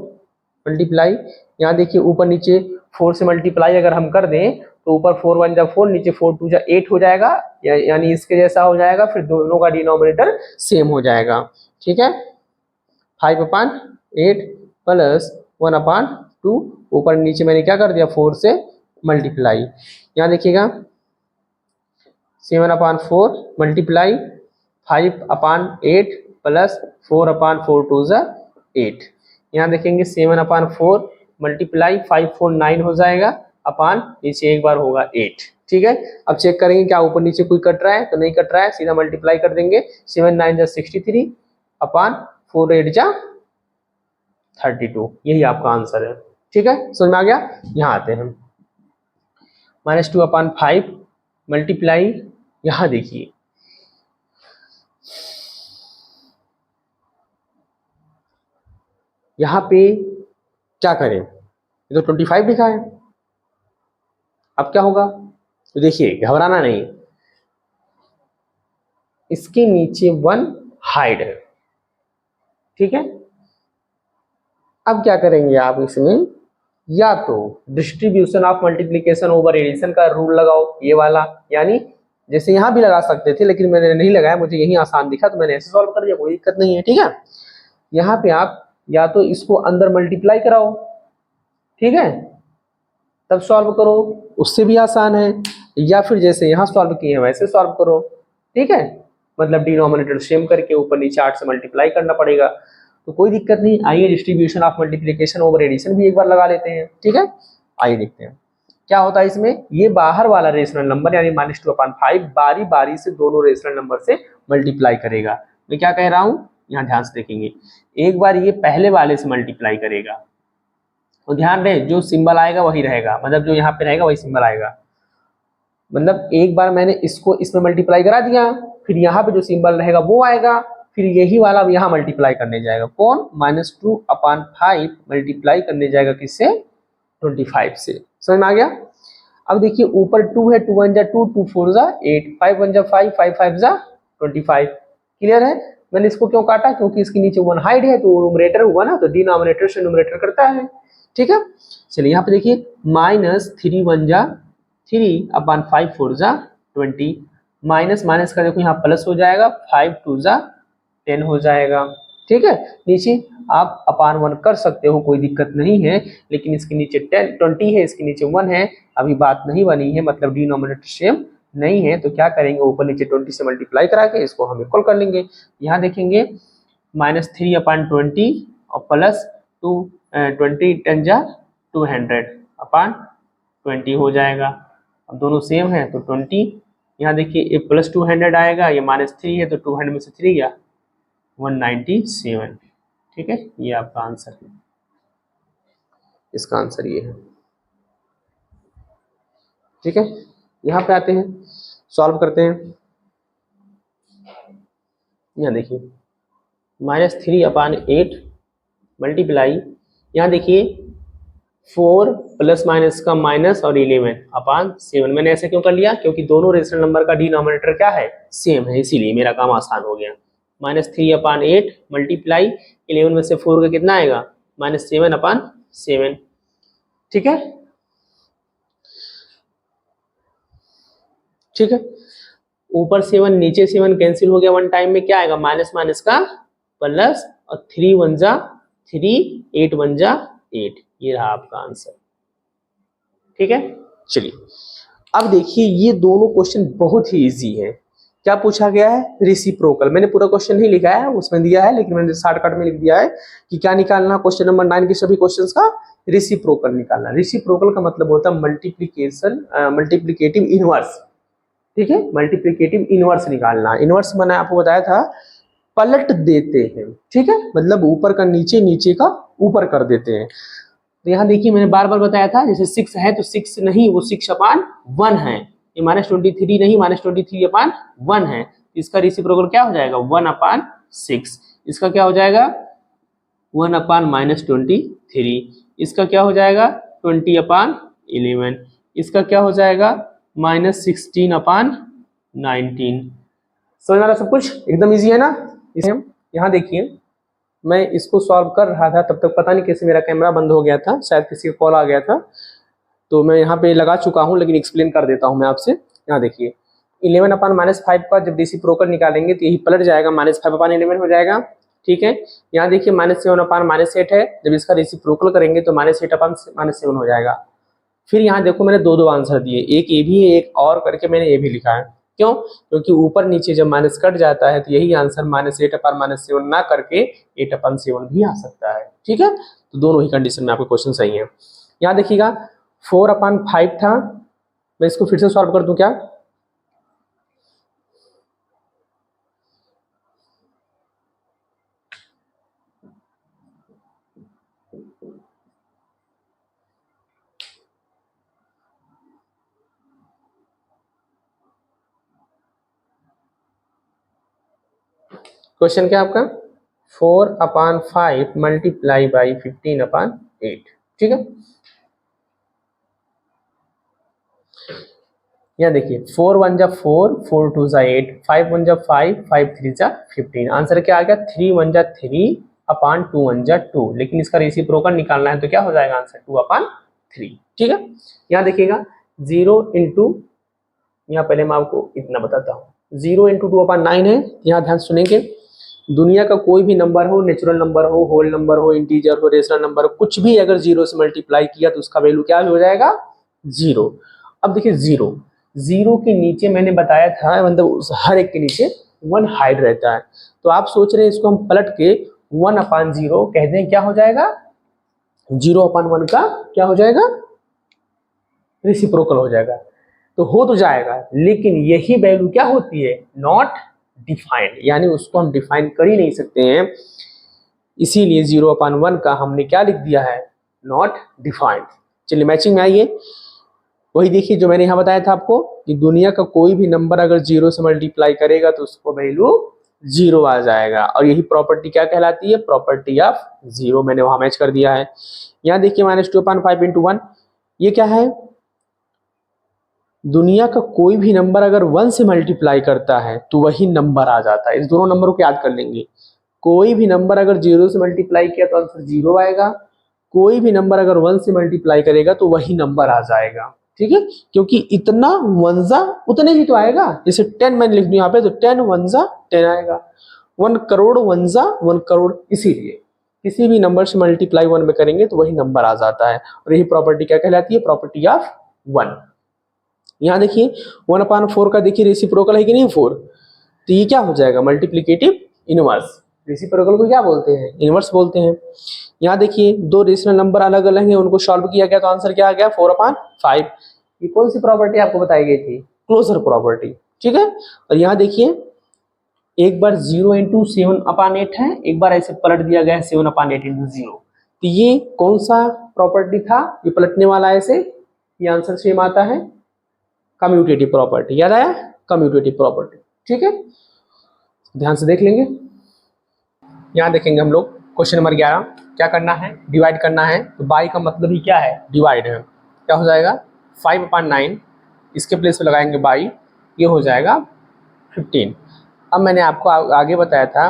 मल्टीप्लाई, यहाँ देखिए ऊपर नीचे 4 से मल्टीप्लाई अगर हम कर दें तो ऊपर 4 1 जा 4, नीचे 4 2 जा 8 हो जाएगा, यानी इसके जैसा हो जाएगा, फिर दोनों का डिनोमिनेटर सेम हो जाएगा। ठीक है, 5/8 प्लस 1/2, ऊपर नीचे मैंने क्या कर दिया 4 से मल्टीप्लाई, यहाँ देखिएगा 7/4 मल्टीप्लाई 5/8 प्लस 4/4 2 जा 8, यहाँ देखेंगे 7/4 मल्टीप्लाई 5 4 9 हो जाएगा, अपान नीचे एक बार होगा 8। ठीक है, अब चेक करेंगे क्या ऊपर नीचे कोई कट रहा है, तो नहीं कट रहा है, सीधा मल्टीप्लाई कर देंगे, 7 9 जा 63 अपान 4 8 जा 32, यही आपका आंसर है। ठीक है, समझ में आ गया। यहाँ आते हैं -2/5 मल्टीप्लाई, यहाँ देखिए यहाँ पे क्या करें, ये तो 25 लिखा है, अब क्या होगा, तो देखिए घबराना नहीं, इसके नीचे 1 हाइड है। ठीक है, अब क्या करेंगे आप इसमें, या तो distribution of multiplication over addition का रूल लगाओ, ये वाला, यानी जैसे यहाँ भी लगा सकते थे लेकिन मैंने नहीं लगाया, मुझे यही आसान दिखा तो मैंने ऐसे सॉल्व कर दिया, कोई दिक्कत नहीं है। ठीक है, यहाँ पे आप या तो इसको अंदर मल्टीप्लाई कराओ, ठीक है, तब सॉल्व करो, उससे भी आसान है, या फिर जैसे यहाँ सॉल्व किए हैं वैसे सॉल्व करो। ठीक है, मतलब डिनोमिनेटर सेम करके ऊपर नीचे 8 से मल्टीप्लाई करना पड़ेगा, तो कोई दिक्कत नहीं। आइए distribution of multiplication over addition भी एक बार लगा लेते हैं। ठीक है, आइए देखते हैं क्या होता है इसमें। ये बाहर वाला रेशनल नंबर यानी -2/5 बारी बारी से दोनों रेशनल नंबर से मल्टीप्लाई करेगा। मैं क्या कह रहा हूँ, यहाँ ध्यान से देखेंगे, एक बार ये पहले वाले से मल्टीप्लाई करेगा, तो ध्यान रहे जो सिंबल आएगा वही रहेगा, मतलब जो यहाँ पे रहेगा वही सिंबल आएगा, मतलब एक बार मैंने इसको इसमें मल्टीप्लाई करा दिया, फिर यहाँ पे जो सिंबल रहेगा वो आएगा, फिर यही वाला अब यहाँ मल्टीप्लाई करने जाएगा, कौन, -2/5 मल्टीप्लाई करने जाएगा किससे, 25 से। समझ में आ गया। अब देखिए ऊपर 2 है, 2 1 जा 2, 2 4 जा 8, 5 1 जा 5, 5 5 जा 25। क्लियर है। मैंने इसको क्यों काटा, क्योंकि इसके नीचे 1 हाइड है, तो न्यूमरेटर हुआ ना, तो डिनोमिनेटर से न्यूमरेटर करता है। ठीक है, चलिए यहाँ पे देखिए -3 1 जा 3/5 4 जा 20, माइनस माइनस का देखो यहाँ प्लस हो जाएगा, 5 2 जा 10 हो जाएगा। ठीक है, नीचे आप अपान 1 कर सकते हो, कोई दिक्कत नहीं है, लेकिन इसके नीचे 20 है, इसके नीचे 1 है, अभी बात नहीं बनी है, मतलब डिनोमिनेटर सेम नहीं है, तो क्या करेंगे ऊपर नीचे 20 से मल्टीप्लाई करा के इसको हम इक्वल कर लेंगे। यहाँ देखेंगे -3/20 और प्लस 20 10 जा 200 अपान 20 हो जाएगा। अब दोनों सेम है तो 20, यहाँ देखिए ये प्लस 200 आएगा, ये -3 है तो 200 में से 3 गया 197। ठीक है, ये आपका आंसर है, इसका आंसर ये है। ठीक है, यहाँ पे आते हैं, सॉल्व करते हैं। यहाँ देखिए -3/8 मल्टीप्लाई, यहाँ देखिए 4 प्लस माइनस का माइनस और 11/7। मैंने ऐसे क्यों कर लिया, क्योंकि दोनों रेशनल नंबर का डिनोमिनेटर क्या है, सेम है, इसीलिए मेरा काम आसान हो गया। -3/8 मल्टीप्लाई 11 में से 4 का कितना आएगा, -7/7। ठीक है, ठीक है, ऊपर 7 नीचे 7 कैंसिल हो गया, वन टाइम में क्या आएगा, माइनस माइनस का प्लस, और 3 1 जा 3, 8 1 जा 8, ये रहा आपका आंसर। ठीक है, चलिए अब देखिए ये दोनों क्वेश्चन बहुत ही इजी है। क्या पूछा गया है, रेसिप्रोकल। मैंने पूरा क्वेश्चन नहीं लिखा है, उसमें दिया है, लेकिन मैंने शॉर्टकट में लिख दिया है कि क्या निकालना, क्वेश्चन नंबर 9 के सभी क्वेश्चंस का रेसिप्रोकल निकालना। रेसिप्रोकल का मतलब होता है मल्टीप्लिकेटिव इनवर्स। ठीक है, मल्टीप्लिकेटिव इनवर्स निकालना। इनवर्स मैंने आपको बताया था पलट देते हैं। ठीक है, मतलब ऊपर का नीचे, नीचे का ऊपर कर देते हैं। तो यहाँ देखिए मैंने बार बार बताया था, जैसे 6 है तो 6 नहीं, वो 6/1 है, ये -23 नहीं, -23/1 है, इसका रेसिप्रोकल क्या हो जाएगा, 1/6। इसका क्या हो जाएगा 1/-23, इसका क्या हो जाएगा 20/11, इसका क्या हो जाएगा -16/19। समझ आ रहा सब कुछ, एकदम इजी है ना। इसे हम यहाँ देखिए मैं इसको सॉल्व कर रहा था तब तक पता नहीं कैसे मेरा कैमरा बंद हो गया था, शायद किसी का कॉल आ गया था, तो मैं यहाँ पे लगा चुका हूँ, लेकिन एक्सप्लेन कर देता हूँ मैं आपसे। यहाँ देखिए 11/-5 का जब रेसिप्रोकल निकालेंगे तो यही पलट जाएगा, -5/11 हो जाएगा। ठीक है, यहाँ देखिए -7/-8 है, जब इसका रेसिप्रोकल करेंगे तो -8/-7 हो जाएगा। फिर यहाँ देखो मैंने दो आंसर दिए, एक ये भी है, एक और करके मैंने ये भी लिखा है। क्यों? क्योंकि ऊपर नीचे जब माइनस कट जाता है तो यही आंसर -8/-7 ना करके 8/7 भी आ सकता है। ठीक है, तो दोनों ही कंडीशन में आपके क्वेश्चन सही है। यहाँ देखिएगा 4/5 था, मैं इसको फिर से सॉल्व कर दूं क्या? क्वेश्चन क्या आपका 4/5 मल्टीप्लाई बाई 15/8। ठीक है, यहाँ देखिए 4 1 जा 4, 4 2 जा 8, 5 1 जा 5, 5 3 जा 15। आंसर क्या आ गया 3 1 जा 3/2 1 जा 2, लेकिन इसका रेसिप्रोकल निकालना है तो क्या हो जाएगा आंसर 2/3। ठीक है, यहाँ देखिएगा 0 इंटू, यहाँ पहले मैं आपको इतना बताता हूँ, 0 इंटू 2/9 है। यहाँ ध्यान सुनेंगे, दुनिया का कोई भी नंबर हो, नेचुरल नंबर हो, होल नंबर हो, इंटीजर हो, रेशनल नंबर हो, कुछ भी अगर 0 से मल्टीप्लाई किया तो उसका वैल्यू क्या हो जाएगा 0। अब देखिए 0 के नीचे मैंने बताया था, मतलब हर एक के नीचे 1 हाइड रहता है, तो आप सोच रहे हैं इसको हम पलट के 1/0 कह दें, क्या हो जाएगा 0/1 का क्या हो जाएगा रेसिप्रोकल हो जाएगा। तो हो तो जाएगा, लेकिन यही वैल्यू क्या होती है नॉट डिफाइंड, यानी उसको हम डिफाइन कर ही नहीं सकते हैं, इसीलिए 0/1 का हमने क्या लिख दिया है नॉट डिफाइंड। चलिए मैचिंग में आइए, वही देखिए जो मैंने यहाँ बताया था आपको कि दुनिया का कोई भी नंबर अगर 0 से मल्टीप्लाई करेगा तो उसको वैल्यू 0 आ जाएगा, और यही प्रॉपर्टी क्या कहलाती है प्रॉपर्टी ऑफ 0, मैंने वहां मैच कर दिया है। यहाँ देखिए -2/5 इंटू 1, ये क्या है दुनिया का कोई भी नंबर अगर 1 से मल्टीप्लाई करता है तो वही नंबर आ जाता है। इस दोनों नंबरों को याद कर लेंगे, कोई भी नंबर अगर 0 से मल्टीप्लाई किया तो आंसर 0 आएगा, कोई भी नंबर अगर 1 से मल्टीप्लाई करेगा तो वही नंबर आ जाएगा। ठीक है, क्योंकि इतना 1 जा उतने ही तो आएगा, जैसे 10 मैंने लिख दिया यहाँ पे तो 10 1 जा 10 आएगा, 1 करोड़ 1 जा 1 करोड़, इसीलिए किसी भी नंबर से मल्टीप्लाई 1 में करेंगे तो वही नंबर आ जाता है, और यही प्रॉपर्टी क्या कहलाती है प्रॉपर्टी ऑफ 1। यहाँ देखिए 1/4 का देखिए रेसिप्रोकल है कि नहीं 4, तो ये क्या हो जाएगा मल्टीप्लिकेटिव इनवर्स, रेसिप्रोकल को क्या बोलते हैं इनवर्स बोलते हैं। यहाँ देखिए दो रेशनल नंबर अलग अलग हैं, उनको सॉल्व किया गया तो आंसर क्या आ गया 4/5। ये कौन सी प्रॉपर्टी आपको बताई गई थी क्लोजर प्रॉपर्टी। ठीक है, और यहाँ देखिए एक बार 0 इंटू 7/8 है, एक बार ऐसे पलट दिया गया है 7/8 इंटू 0, तो ये कौन सा प्रॉपर्टी था ये पलटने वाला ऐसे, ये आंसर सेम आता है कम्यूटेटिव प्रॉपर्टी, याद आया कम्यूटेटिव प्रॉपर्टी। ठीक है, ध्यान से देख लेंगे। यहाँ देखेंगे हम लोग क्वेश्चन नंबर 11, क्या करना है डिवाइड करना है, तो बाई का मतलब ही क्या है डिवाइड है, क्या हो जाएगा 5/9, इसके प्लेस पे लगाएंगे बाई, ये हो जाएगा 15। अब मैंने आपको आगे बताया था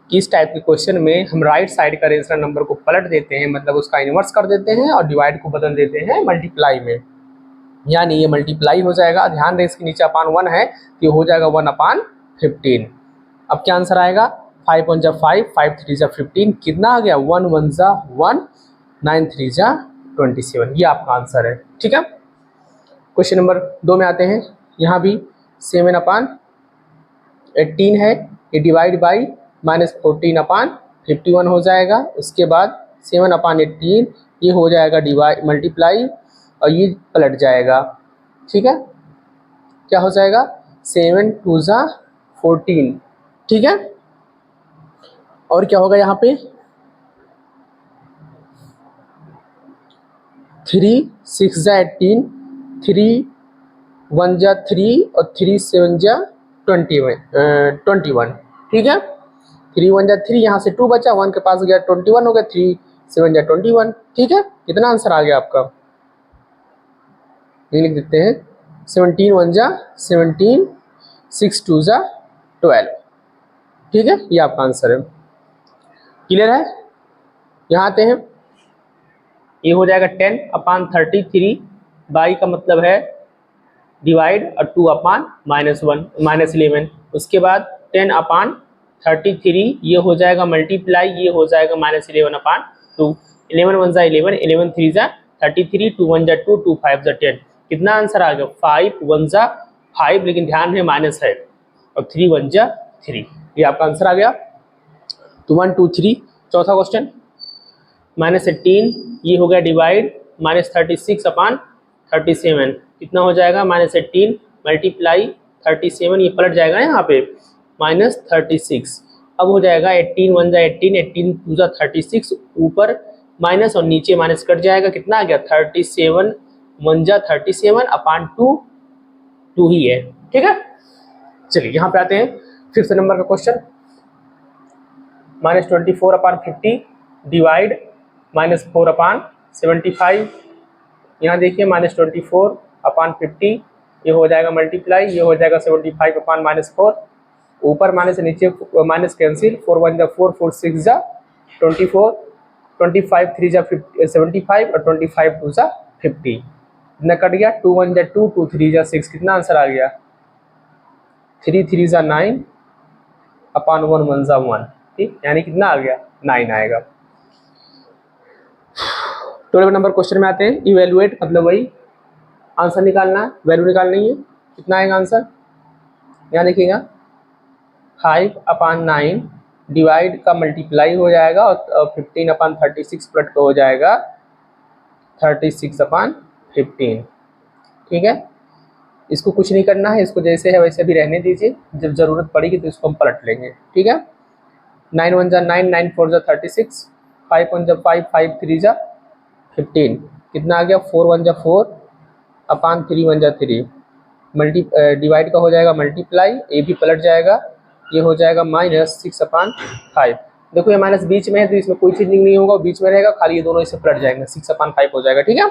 कि इस टाइप के क्वेश्चन में हम राइट साइड का रेशनल नंबर को पलट देते हैं, मतलब उसका इन्वर्स कर देते हैं, और डिवाइड को बदल देते हैं मल्टीप्लाई में, यानी ये मल्टीप्लाई हो जाएगा, ध्यान दें इसके नीचे /1 है तो ये हो जाएगा 1/15। अब क्या आंसर आएगा 5 1 जा 5, 5 3 जा 15, कितना आ गया 1 1 जा 1, 9 3 जा 27, ये आपका आंसर है। ठीक है, क्वेश्चन नंबर 2 में आते हैं, यहाँ भी 7/18 है, ये डिवाइड बाई -14/51 हो जाएगा, उसके बाद 7/18 ये हो जाएगा डिवाइड मल्टीप्लाई और ये पलट जाएगा। ठीक है, क्या हो जाएगा 7 2 जा 14। ठीक है, और क्या होगा यहाँ पे 3 6 जा 18, 3 1 जा 3 और 3 7 जा 21। ठीक है, 3 1 जा 3, यहाँ से 2 बचा, 1 के पास गया 21 हो गया, 3 7 जा 21। ठीक है, कितना आंसर आ गया आपका, ये लिख देते हैं 17 1 जा 17, 6 2 जा 12। ठीक है, ये आपका आंसर है। क्लियर है? यहाँ आते हैं, ये हो जाएगा 10/33 बाई का मतलब है डिवाइड और 2/-1 उसके बाद 10/33 ये हो जाएगा मल्टीप्लाई, ये हो जाएगा -11/2। 11 1 11, 11 3 33, 2 1 2, 2 5 10। कितना आंसर आ गया? 5 1 5, लेकिन ध्यान है माइनस है, और 3 1 3, ये आपका आंसर आ गया। तो 1 2 3। चौथा क्वेश्चन, -18 ये हो गया डिवाइड -36/37, कितना हो जाएगा? -18 मल्टीप्लाई 37, ये पलट जाएगा यहाँ पे -36। अब हो जाएगा 18 1 18, 18 2 36, ऊपर माइनस और नीचे माइनस कट जाएगा, कितना आ गया? 37 1 37/2, 2 ही है। ठीक है, चलिए यहाँ पे आते हैं 5th नंबर का क्वेश्चन। -24/50 डिवाइड -4/75। यहाँ देखिए -24/50, ये हो जाएगा मल्टीप्लाई, ये हो जाएगा 75/-4, ऊपर माइनस नीचे माइनस कैंसिल, 4 1 4, 4 6 24, 25 3 75 और 25 2 50, इतना कट गया। 2 1 2, 2 3 6, कितना आंसर आ गया? 3 3 9/1 1 1, ठीक, यानी कितना आ गया? 9 आएगा। 12 नंबर क्वेश्चन में आते हैं। इवेलुएट मतलब वही आंसर निकालना है, वैल्यू निकालनी है। कितना आएगा आंसर? यहाँ देखिएगा 5/9 डिवाइड का मल्टीप्लाई हो जाएगा और 15/36 प्लट का हो जाएगा 36/15। ठीक है, इसको कुछ नहीं करना है, इसको जैसे है वैसे भी रहने दीजिए, जब जरूरत पड़ेगी तो इसको हम पलट लेंगे। ठीक है, 9 1 9, 9 4 36, 5 1 5, 5 3 15, कितना आ गया? 4 1 4/3 1 3, डिवाइड का हो जाएगा मल्टीप्लाई, ये भी पलट जाएगा, ये हो जाएगा -6/5। देखो ये माइनस बीच में है तो इसमें कोई चेंजिंग नहीं होगा, बीच में रहेगा, खाली ये दोनों इसे पलट जाएंगे, 6/5 हो जाएगा। ठीक है,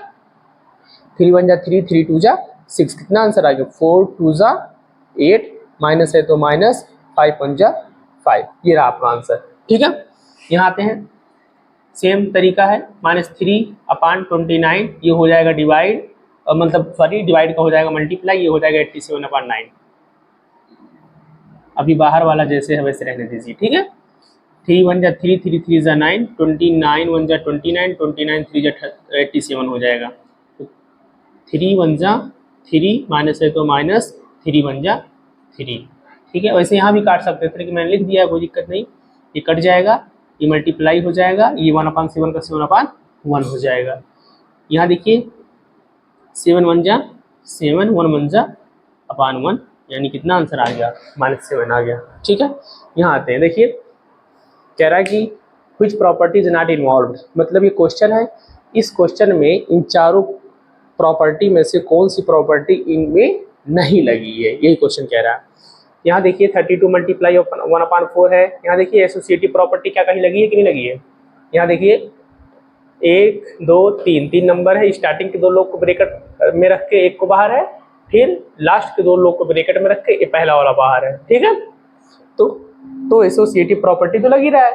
3 1 3, 3 2 6, कितना आंसर आ गया? 4 2 8, माइनस है तो माइनस, 5 1 5, ये रहा आपका आंसर। ठीक है, यहाँ आते हैं, सेम तरीका है, -3/29 ये हो जाएगा डिवाइड, मतलब सॉरी डिवाइड का हो जाएगा मल्टीप्लाई, ये हो जाएगा 87/9। अभी बाहर वाला जैसे है वैसे रहने दीजिए। ठीक है, 3 1 3, 3 3 9, 29 1 29, 29 3 87 हो जाएगा। तो 3 1 3, माइनस है तो माइनस, 3 1 3। ठीक है, वैसे यहाँ भी काट सकते थे लेकिन मैंने लिख दिया है, कोई दिक्कत नहीं, ये कट जाएगा, ये मल्टीप्लाई हो जाएगा, ये 1/7 का 7/1 हो जाएगा। यहाँ देखिए 7 1 7, 1 1 1, यानी कितना आंसर आ गया? -7 आ गया। ठीक है, यहाँ आते हैं, देखिए कह रहा है कि which property is not involved, मतलब ये क्वेश्चन है, इस क्वेश्चन में इन चारों प्रॉपर्टी में से कौन सी प्रॉपर्टी इनमें नहीं लगी है, यही क्वेश्चन कह रहा है। यहाँ देखिए 32 मल्टीप्लाई 1/4 है। यहाँ देखिए एसोसिएटिव प्रॉपर्टी क्या कहीं लगी है कि नहीं लगी है? यहाँ देखिए 1 2 3, 3 नंबर है, स्टार्टिंग के 2 लोग को ब्रैकेट में रख के एक को बाहर है, फिर लास्ट के 2 लोग को ब्रैकेट में रख के ये पहला वाला बाहर है। ठीक है, तो एसोसिएटिव प्रॉपर्टी तो लग ही रहा है।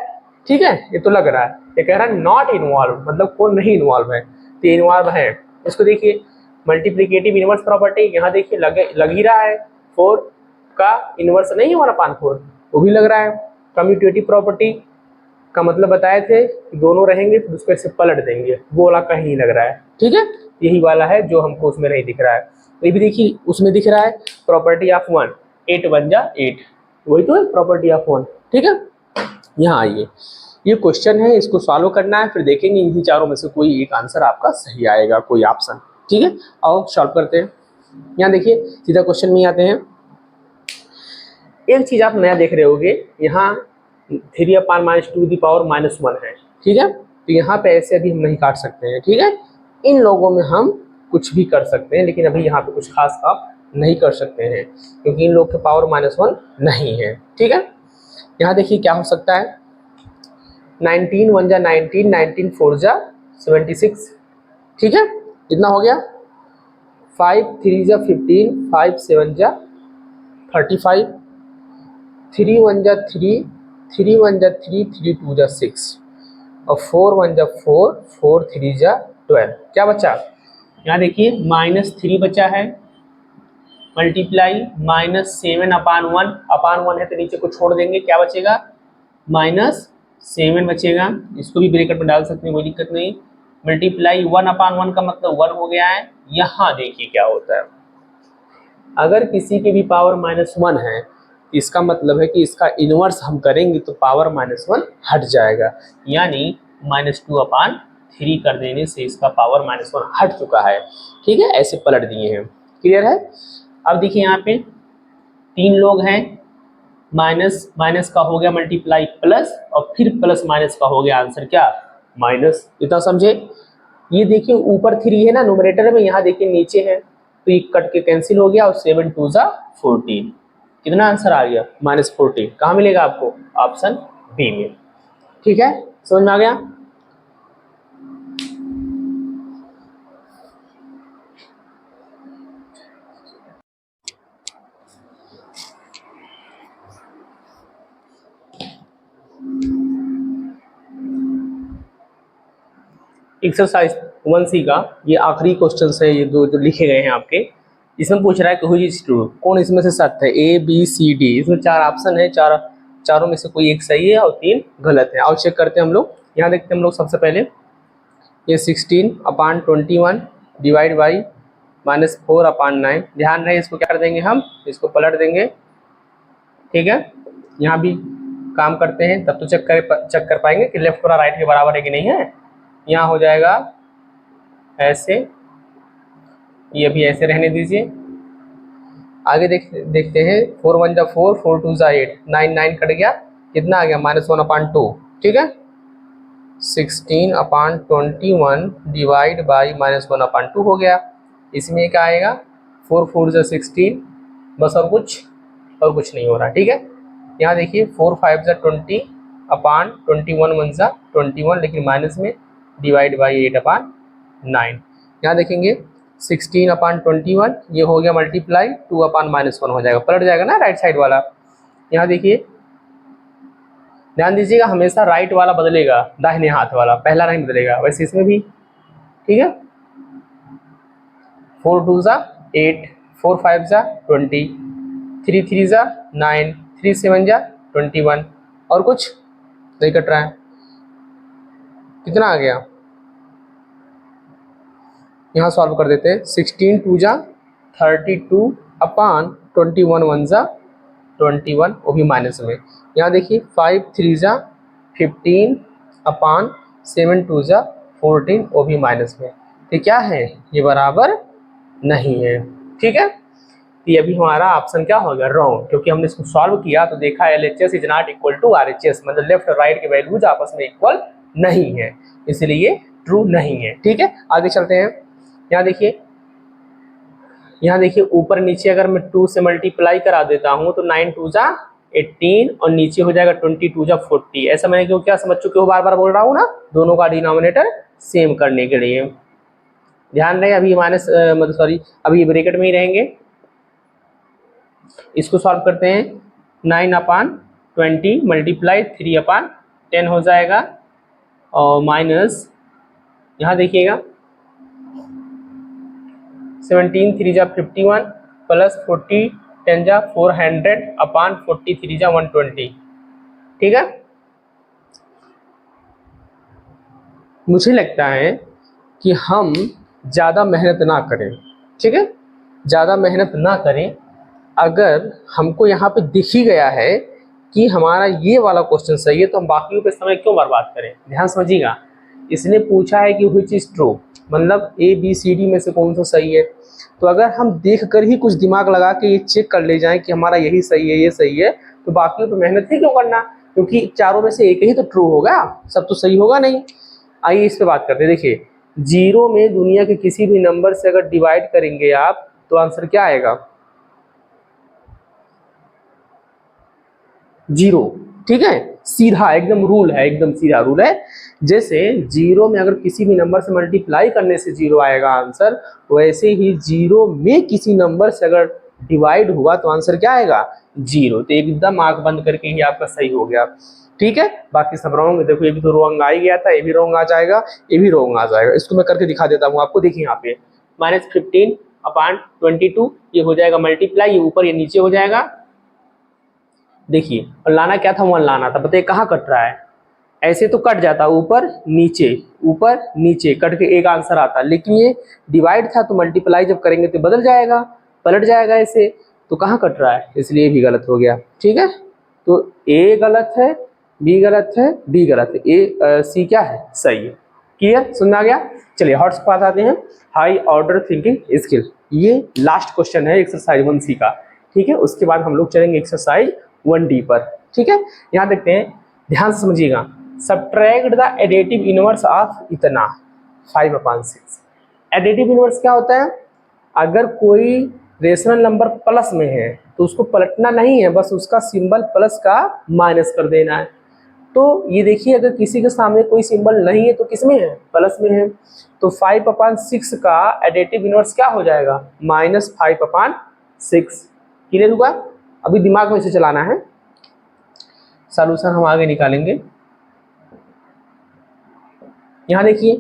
ठीक है, ये तो लग रहा है, ये कह रहा है नॉट इन्वॉल्व, मतलब कौन नहीं इन्वॉल्व है, तो इन्वॉल्व है। इसको देखिए मल्टीप्लिकेटिव इनवर्स प्रॉपर्टी, यहाँ देखिए लग ही रहा है, 4 का इनवर्स नहीं है 1/4, वो भी लग रहा है। कम्यूटेटिव प्रॉपर्टी का मतलब बताए थे, दोनों रहेंगे तो उसको ऐसे पलट देंगे, वो वाला कहीं नहीं लग रहा है। ठीक है, यही वाला है जो हमको उसमें नहीं दिख रहा है। तो ये भी देखिए उसमें दिख रहा है प्रॉपर्टी ऑफ 1, 8 1 8, वही तो है प्रॉपर्टी ऑफ 1। ठीक है, यहाँ आइए, ये क्वेश्चन है, इसको सॉल्व करना है, फिर देखेंगे इन्हीं चारों में से कोई एक आंसर आपका सही आएगा, कोई ऑप्शन। ठीक है, आओ सॉल्व करते हैं। यहाँ देखिए सीधा क्वेश्चन में आते हैं। एक चीज आप नया देख रहे होगे, यहाँ 3/-2 है। ठीक है, तो यहाँ पे ऐसे अभी हम नहीं काट सकते हैं। ठीक है, इन लोगों में हम कुछ भी कर सकते हैं, लेकिन अभी यहाँ पे कुछ खास आप नहीं कर सकते हैं क्योंकि इन लोग के पावर -1 नहीं है। ठीक है, यहाँ देखिए क्या हो सकता है, 19 1 19, 19 4 76। ठीक है, कितना हो गया? 5 3 15, 5 7 35, 3 1 3, 3 1 जा 3, 3 2 जा 6 और 4 1 जा 4, 4 3 जा 12। क्या बचा यहाँ देखिए -3 बचा है, मल्टीप्लाई -7/1, अपान 1 है तो नीचे को छोड़ देंगे, क्या बचेगा -7 बचेगा। इसको भी ब्रैकेट में डाल सकते हैं, कोई दिक्कत नहीं। मल्टीप्लाई 1/1 का मतलब 1 हो गया है। यहाँ देखिए क्या होता है, अगर किसी की भी पावर -1 है इसका मतलब है कि इसका इनवर्स हम करेंगे तो पावर -1 हट जाएगा, यानी -2/3 कर देने से इसका पावर -1 हट चुका है। ठीक है, ऐसे पलट दिए हैं। क्लियर है। अब देखिए यहाँ पे 3 लोग हैं, माइनस माइनस का हो गया मल्टीप्लाई प्लस और फिर प्लस माइनस का हो गया आंसर क्या माइनस। इतना समझे। ये देखिए ऊपर 3 है ना न्यूमरेटर में, यहाँ देखिए नीचे है तो ये कट के कैंसिल हो गया और 7 2 जा 14। कितना आंसर आ गया -14। कहाँ मिलेगा आपको, ऑप्शन बी में। ठीक है, समझ में आ गया। एक्सरसाइज 1C का ये आखिरी क्वेश्चन है, ये जो लिखे गए हैं आपके। इसमें पूछ रहा है कि व्हिच इज ट्रू, कौन इसमें से सत्य है, A B C D। इसमें 4 ऑप्शन है, चारों में से कोई एक सही है और 3 गलत है। आओ चेक करते हैं हम लोग। यहाँ देखते हैं हम लोग सबसे पहले ये 16/21 डिवाइड बाई -4/9। ध्यान रहे इसको क्या कर देंगे हम, इसको पलट देंगे। ठीक है, यहाँ भी काम करते हैं तब तो चेक कर पाएंगे कि लेफ्ट और राइट के बराबर है कि नहीं है। यहाँ हो जाएगा ऐसे, ये भी ऐसे रहने दीजिए। आगे देखते हैं 4 1 जा 4, 4 2 जा 8, 9 9 कट गया, कितना आ गया -1/2। ठीक है, 16/21 डिवाइड बाई -1/2 हो गया। इसमें क्या आएगा 4 4 जा 16, बस और कुछ नहीं हो रहा। ठीक है, यहाँ देखिए 4 5 जा 20/21 1 जा 21, लेकिन माइनस में डिवाइड बाई 8/9। यहाँ देखेंगे 16/21 ये हो गया मल्टीप्लाई 2/-1 हो जाएगा, पलट जाएगा ना राइट साइड वाला। यहाँ देखिए ध्यान दीजिएगा हमेशा राइट वाला बदलेगा, दाहिने हाथ वाला, पहला नहीं बदलेगा। वैसे इसमें भी ठीक है, 4 2 जा 8, 4 5 जा 20, 3 3 जा 9, 3 7 जा 21, और कुछ नहीं कट रहा है। कितना आ गया, यहाँ सॉल्व कर देते हैं। 16 2 जा 32/21 1 जा 21, वो भी माइनस में। यहाँ देखिए 5 3 जा 15/7 2 जा 14, वो भी माइनस में। तो क्या है, ये बराबर नहीं है। ठीक है, तो ये भी हमारा ऑप्शन क्या होगा रॉन्ग, क्योंकि हमने इसको सॉल्व किया तो देखा LHS is not equal to RHS, मतलब लेफ्ट और राइट के वैल्यूज आपस में इक्वल नहीं है, इसलिए ट्रू नहीं है। ठीक है, आगे चलते हैं। यहाँ देखिए ऊपर नीचे अगर मैं 2 से मल्टीप्लाई करा देता हूँ तो 9 2 जा 18 और नीचे हो जाएगा 22 जा 40। ऐसा मैंने क्यों क्या समझ चुके हो, बार बार बोल रहा हूँ ना, दोनों का डिनोमिनेटर सेम करने के लिए। ध्यान रहे अभी अभी ब्रैकेट में ही रहेंगे। इसको सॉल्व करते हैं। 9/20 मल्टीप्लाई 3/10 हो जाएगा और माइनस यहाँ देखिएगा 17 3 जा 51 प्लस 40 10 जा 400/43 जा 120। ठीक है, मुझे लगता है कि हम ज़्यादा मेहनत ना करें। ठीक है, ज़्यादा मेहनत ना करें। अगर हमको यहाँ पे दिख ही गया है कि हमारा ये वाला क्वेश्चन सही है तो हम बाकियों पे समय क्यों बर्बाद करें। ध्यान समझिएगा, इसने पूछा है कि व्हिच इज ट्रू, मतलब ABCD में से कौन सा सही है। तो अगर हम देख कर ही कुछ दिमाग लगा के ये चेक कर ले जाएं कि हमारा यही सही है, ये सही है, तो बाकियों पे मेहनत ही क्यों करना, क्योंकि चारों में से एक ही तो ट्रू होगा, सब तो सही होगा नहीं। आइए इस पे बात करते हैं। देखिए 0 में दुनिया के किसी भी नंबर से अगर डिवाइड करेंगे आप तो आंसर क्या आएगा 0। ठीक है, सीधा एकदम रूल है, एकदम सीधा रूल है। जैसे 0 में अगर किसी भी नंबर से मल्टीप्लाई करने से 0 आएगा आंसर, वैसे ही 0 में किसी नंबर से अगर डिवाइड हुआ तो आंसर क्या आएगा 0। तो एकदम आंख बंद करके ही आपका सही हो गया। ठीक है, बाकी सब रॉन्ग। देखो ये भी तो रॉन्ग आ ही गया था, ये भी रॉन्ग आ जाएगा, ये भी रॉन्ग आ जाएगा। इसको मैं करके दिखा देता हूँ आपको। देखिए यहाँ पे -15/22 ये हो जाएगा मल्टीप्लाई, ये ऊपर ये नीचे हो जाएगा। देखिए, और लाना क्या था, 1 लाना था। बताइए कहाँ कट रहा है? ऐसे तो कट जाता ऊपर नीचे कट के एक आंसर आता, लेकिन ये डिवाइड था तो मल्टीप्लाई जब करेंगे तो बदल जाएगा, पलट जाएगा ऐसे। तो कहाँ कट रहा है, इसलिए भी गलत हो गया। ठीक है, तो ए गलत है, बी गलत है, डी गलत है, सी क्या है, सही है। क्लियर, समझ आ गया? चलिए हॉट्स के पास आते हैं। हाई ऑर्डर थिंकिंग स्किल, ये लास्ट क्वेश्चन है एक्सरसाइज 1C का। ठीक है, उसके बाद हम लोग चलेंगे एक्सरसाइज 1D पर। ठीक है, यहाँ देखते हैं, ध्यान से समझिएगा। Subtract the additive inverse of इतना 5/6। एडिटिव इनवर्स क्या होता है? अगर कोई रेशनल नंबर प्लस में है तो उसको पलटना नहीं है, बस उसका सिंबल प्लस का माइनस कर देना है। तो ये देखिए, अगर किसी के सामने कोई सिंबल नहीं है तो किस में है, प्लस में है। तो 5/6 का एडिटिव इनवर्स क्या हो जाएगा, -5/6। क्लियर हुआ? अभी दिमाग में इसे चलाना है, सॉल्यूशन हम आगे निकालेंगे। यहाँ देखिए,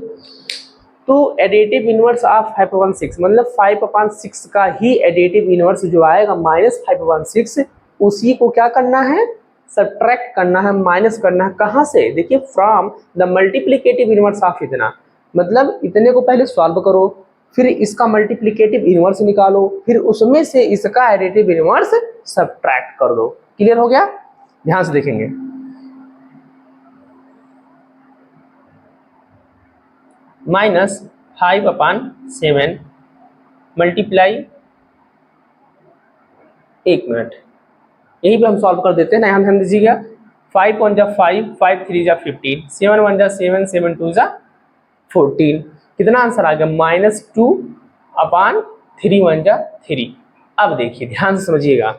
तो एडिटिव इनवर्स ऑफ 5/6 मतलब 5/6 का ही एडिटिव इनवर्स जो आएगा -5/6, उसी को क्या करना है, सब्ट्रैक्ट करना है, माइनस करना है। कहाँ से? देखिए, from the multiplicative inverse of इतना, मतलब इतने को पहले सॉल्व करो, फिर इसका मल्टीप्लिकेटिव इनवर्स निकालो, फिर उसमें से इसका एडिटिव इनवर्स सब्ट्रैक्ट कर दो। क्लियर हो गया? ध्यान से देखेंगे। -5/7 मल्टीप्लाई, एक मिनट, यही पे हम सॉल्व कर देते हैं। ध्यान ध्यान दीजिएगा। 5 1 जा 5, 5 3 जा 15, 7 1 जा 7, 7 2 जा 14। कितना आंसर आ गया, -2/3 1 जा 3। अब देखिए, ध्यान से समझिएगा।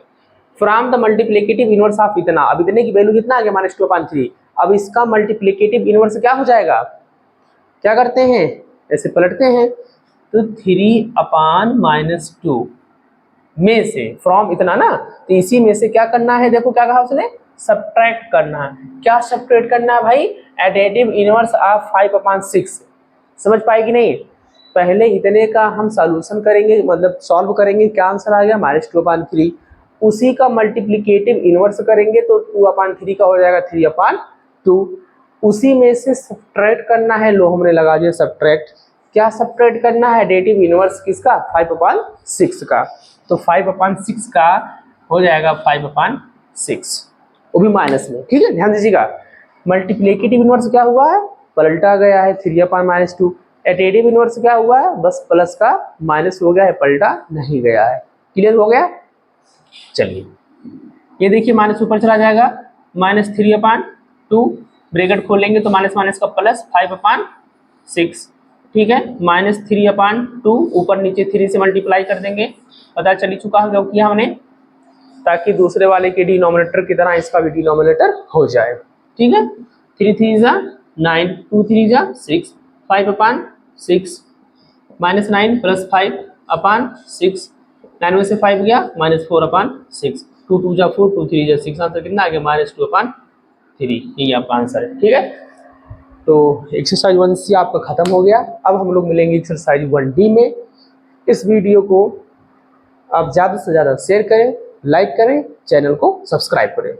From the multiplicative inverse of इतना, अब इतने की वैल्यू कितना आ गया, -2/3। अब इसका मल्टीप्लिकेटिव इनवर्स क्या हो जाएगा, क्या करते हैं, ऐसे पलटते हैं। तो 3/-2 में से, फ्रॉम इतना ना, तो इसी में से क्या करना है, देखो क्या कहा उसने, सब्ट्रैक्ट करना है। क्या सब्ट्रैक्ट करना है भाई, एडिटिव इनवर्स ऑफ 5/6। समझ पाए कि नहीं? पहले इतने का हम सॉल्यूशन करेंगे, मतलब सॉल्व करेंगे, क्या आंसर आ गया, -2/3। उसी का मल्टीप्लिकेटिव इनवर्स करेंगे तो 2/3 का हो जाएगा 3/2। उसी में से सब्ट्रैक्ट करना है, लो हमने लगा दिया सब्ट्रैक्ट। क्या सब्ट्रैक्ट करना है, एडिटिव इनवर्स किसका, 5/6 का। तो 5/6 का हो जाएगा 5/6, वो भी माइनस में। ठीक है, ध्यान दीजिएगा। मल्टीप्लिकेटिव इनवर्स क्या हुआ है, पलटा गया है, 3/-2। एडिटिव इनवर्स क्या हुआ है, बस प्लस का माइनस हो गया है, पलटा नहीं गया है। क्लियर हो गया? चलिए, ये देखिए, माइनस ऊपर चला जाएगा, -3/2, ब्रैकेट खोलेंगे तो माइनस माइनस का प्लस 5/6। ठीक है, -3/2, ऊपर नीचे 3 से मल्टीप्लाई कर देंगे, पता चल चुका है जो किया हमने, ताकि दूसरे वाले के डिनोमिनेटर की तरह इसका भी डिनोमिनेटर हो जाए। ठीक है, 3 3 जा 9, 2 3 जा 6, 5/6 -9 + 5/6, 9 में से 5 गया, -4/6, 2 2 जा 4, 2 3 जा 6, आंसर कितना आ गया, -2/3। यही आपका आंसर है। ठीक है, तो एक्सरसाइज 1C आपका खत्म हो गया। अब हम लोग मिलेंगे एक्सरसाइज 1D में। इस वीडियो को आप ज़्यादा से ज़्यादा शेयर करें, लाइक करें, चैनल को सब्सक्राइब करें।